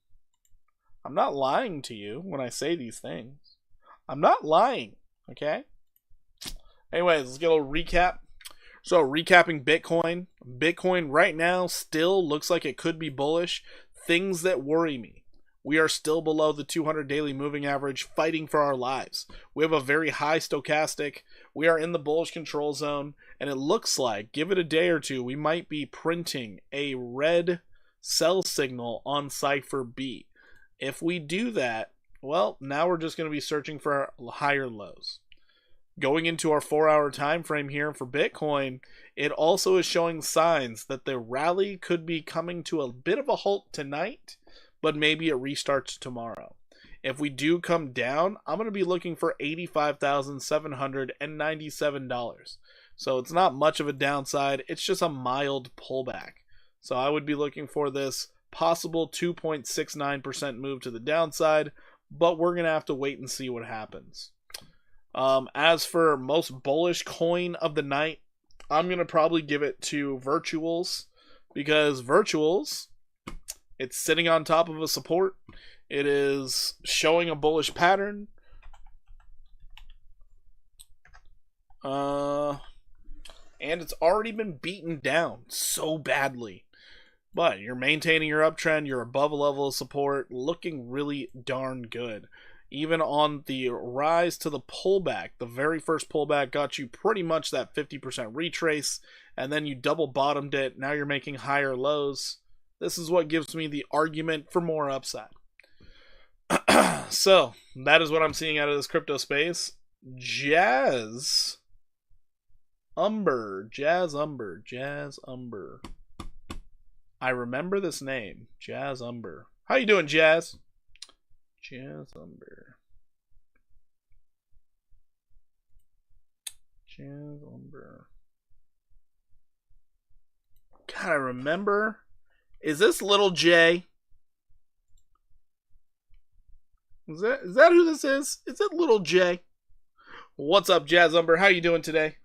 I'm not lying to you when I say these things. I'm not lying, okay? Anyways, let's get a little recap. So, recapping Bitcoin. Bitcoin right now still looks like it could be bullish. Things that worry me. We are still below the 200 daily moving average, fighting for our lives. We have a very high stochastic. We are in the bullish control zone. And it looks like, give it a day or two, we might be printing a red sell signal on Cipher B. If we do that, well, now we're just going to be searching for higher lows. Going into our 4-hour time frame here for Bitcoin, it also is showing signs that the rally could be coming to a bit of a halt tonight, but maybe it restarts tomorrow. If we do come down, I'm going to be looking for $85,797. So it's not much of a downside, it's just a mild pullback. So I would be looking for this possible 2.69% move to the downside, but we're going to have to wait and see what happens. As for most bullish coin of the night, I'm going to probably give it to Virtuals, because Virtuals, it's sitting on top of a support. It is showing a bullish pattern. And it's already been beaten down so badly. But you're maintaining your uptrend. You're above a level of support. Looking really darn good. Even on the rise to the pullback, the very first pullback got you pretty much that 50% retrace, and then you double bottomed it. Now you're making higher lows. This is what gives me the argument for more upside. So, that is what I'm seeing out of this crypto space. Jazz Umber. I remember this name. Jazz Umber. How you doing, Jazz? Jazz Umber. God, I remember. Is this Little J? Is that who this is? Is it Little J? What's up, Jazz Umber? How you doing today?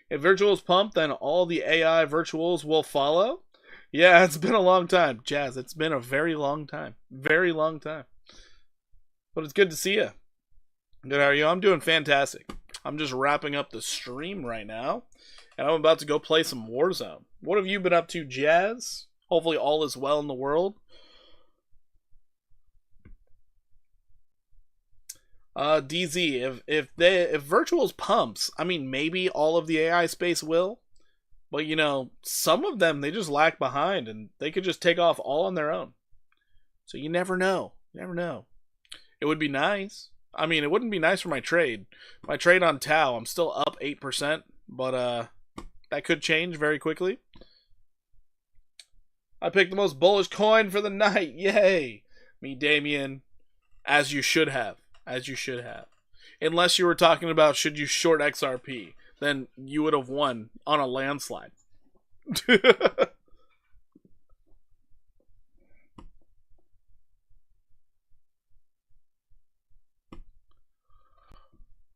If virtuals pump, then all the AI virtuals will follow. Yeah, it's been a long time, Jazz. It's been a very long time. Very long time. But it's good to see you. Good, how are you? I'm doing fantastic. I'm just wrapping up the stream right now, and I'm about to go play some Warzone. What have you been up to, Jazz? Hopefully all is well in the world. DZ, if virtuals pumps, I mean, maybe all of the AI space will, but you know, some of them, they just lag behind and they could just take off all on their own. So you never know. It would be nice. I mean, it wouldn't be nice for my trade. My trade on Tau, I'm still up 8%, but that could change very quickly. I picked the most bullish coin for the night. Yay! Me, Damien, as you should have. Unless you were talking about should you short XRP, then you would have won on a landslide.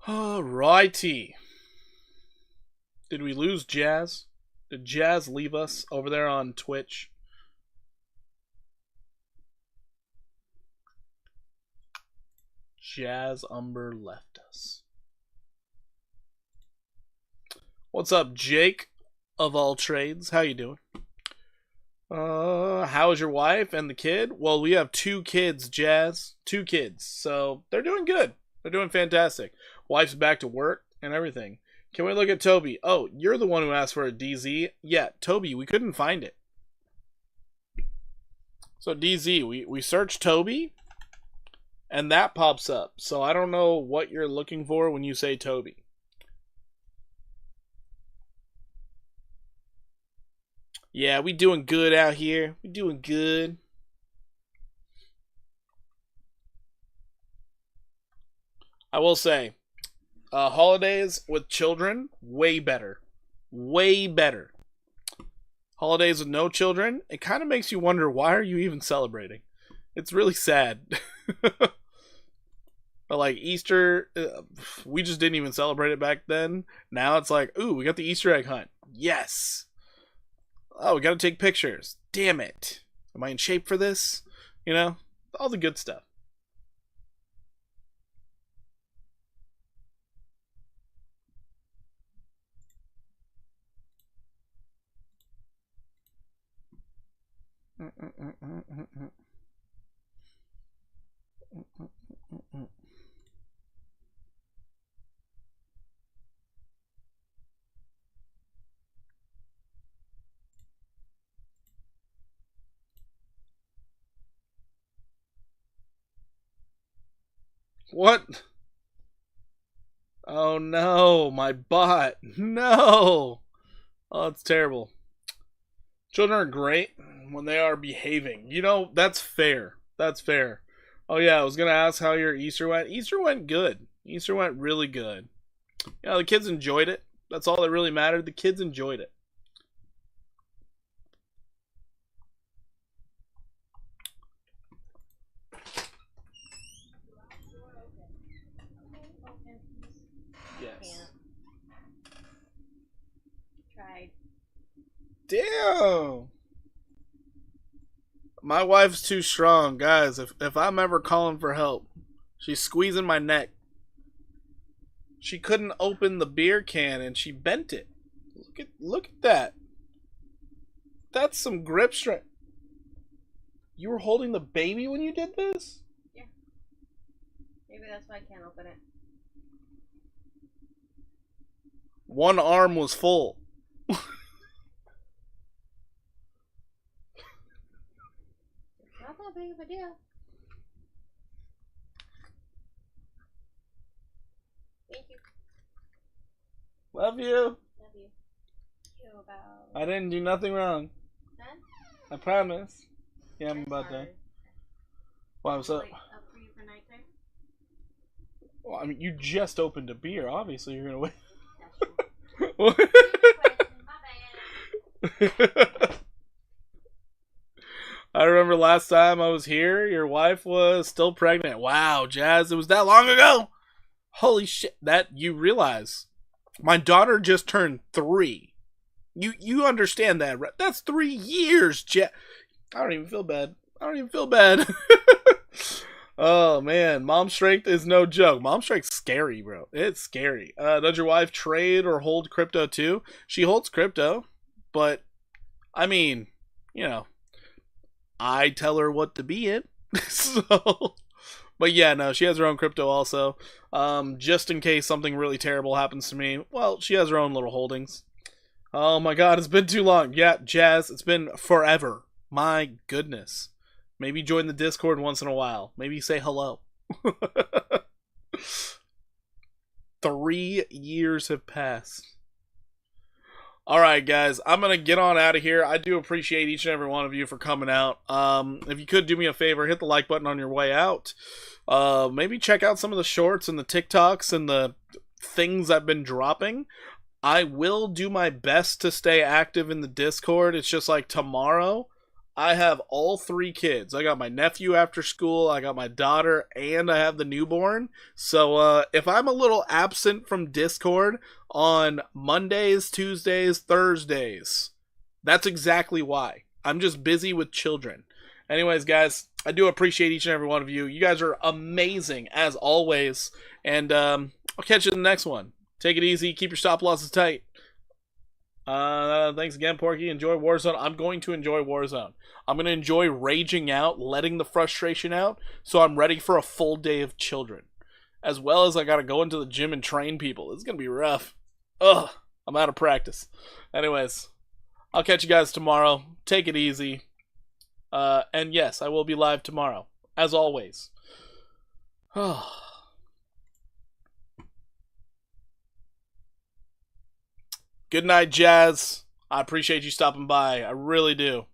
Alrighty. Did we lose Jazz? Did Jazz leave us over there on Twitch? Jazz Umber left us. What's up, Jake of all trades? How you doing? How's your wife and the kid? Well, we have 2 kids, Jazz. 2 kids. So they're doing good. They're doing fantastic. Wife's back to work and everything. Can we look at Toby? Oh, you're the one who asked for a DZ? Yeah, Toby, we couldn't find it. So DZ, we searched Toby, and that pops up. So I don't know what you're looking for when you say Toby. Yeah, we doing good out here. We doing good. I will say, holidays with children, way better. Way better. Holidays with no children, it kind of makes you wonder, why are you even celebrating? It's really sad. But like Easter, we just didn't even celebrate it back then. Now it's like, ooh, we got the Easter egg hunt. Yes. Oh, we got to take pictures. Damn it. Am I in shape for this? You know, all the good stuff. What? Oh no, my bot. No. Oh, it's terrible. Children are great when they are behaving. You know, that's fair. That's fair. Oh yeah, I was going to ask how your Easter went. Easter went good. Easter went really good. You know, the kids enjoyed it. That's all that really mattered. The kids enjoyed it. Yes. Tried. Damn. My wife's too strong, guys. If I'm ever calling for help, she's squeezing my neck. She couldn't open the beer can and she bent it. Look at that. That's some grip strength. You were holding the baby when you did this? Yeah. Maybe that's why I can't open it. One arm was full. It's not that big of a deal. Thank you. Love you. Love you. You about... I didn't do nothing wrong. Huh? I promise. Yeah, I'm That's about fine. that. Why, what's up? Wait, up for you for nighttime? Well, I mean, you just opened a beer. Obviously, you're gonna wait. That's true. My bad. I remember last time I was here, your wife was still pregnant. Wow, Jazz, it was that long ago. Holy shit! That you realize, my daughter just turned 3. You understand that, right? That's 3 years, Jazz. I don't even feel bad. Oh man, mom strength is no joke. Mom strength's scary, bro. It's scary. Does your wife trade or hold crypto too? She holds crypto, but I mean, you know, I tell her what to be in. So, but yeah, no, she has her own crypto also. Just in case something really terrible happens to me. Well, she has her own little holdings. Oh my god, it's been too long. Yeah, Jazz, it's been forever. My goodness. Maybe join the Discord once in a while. Maybe say hello. 3 years have passed. Alright, guys. I'm going to get on out of here. I do appreciate each and every one of you for coming out. If you could do me a favor, hit the like button on your way out. Maybe check out some of the shorts and the TikToks and the things I've been dropping. I will do my best to stay active in the Discord. It's just like tomorrow, I have all 3 kids. I got my nephew after school, I got my daughter, and I have the newborn. So if I'm a little absent from Discord on Mondays, Tuesdays, Thursdays, that's exactly why. I'm just busy with children. Anyways, guys, I do appreciate each and every one of you. You guys are amazing, as always. And I'll catch you in the next one. Take it easy. Keep your stop losses tight. Thanks again, Porky. Enjoy Warzone. I'm going to enjoy Warzone. I'm going to enjoy raging out, letting the frustration out, so I'm ready for a full day of children. As well as I got to go into the gym and train people. It's going to be rough. Ugh, I'm out of practice. Anyways, I'll catch you guys tomorrow. Take it easy. And yes, I will be live tomorrow, as always. Good night, Jazz. I appreciate you stopping by. I really do.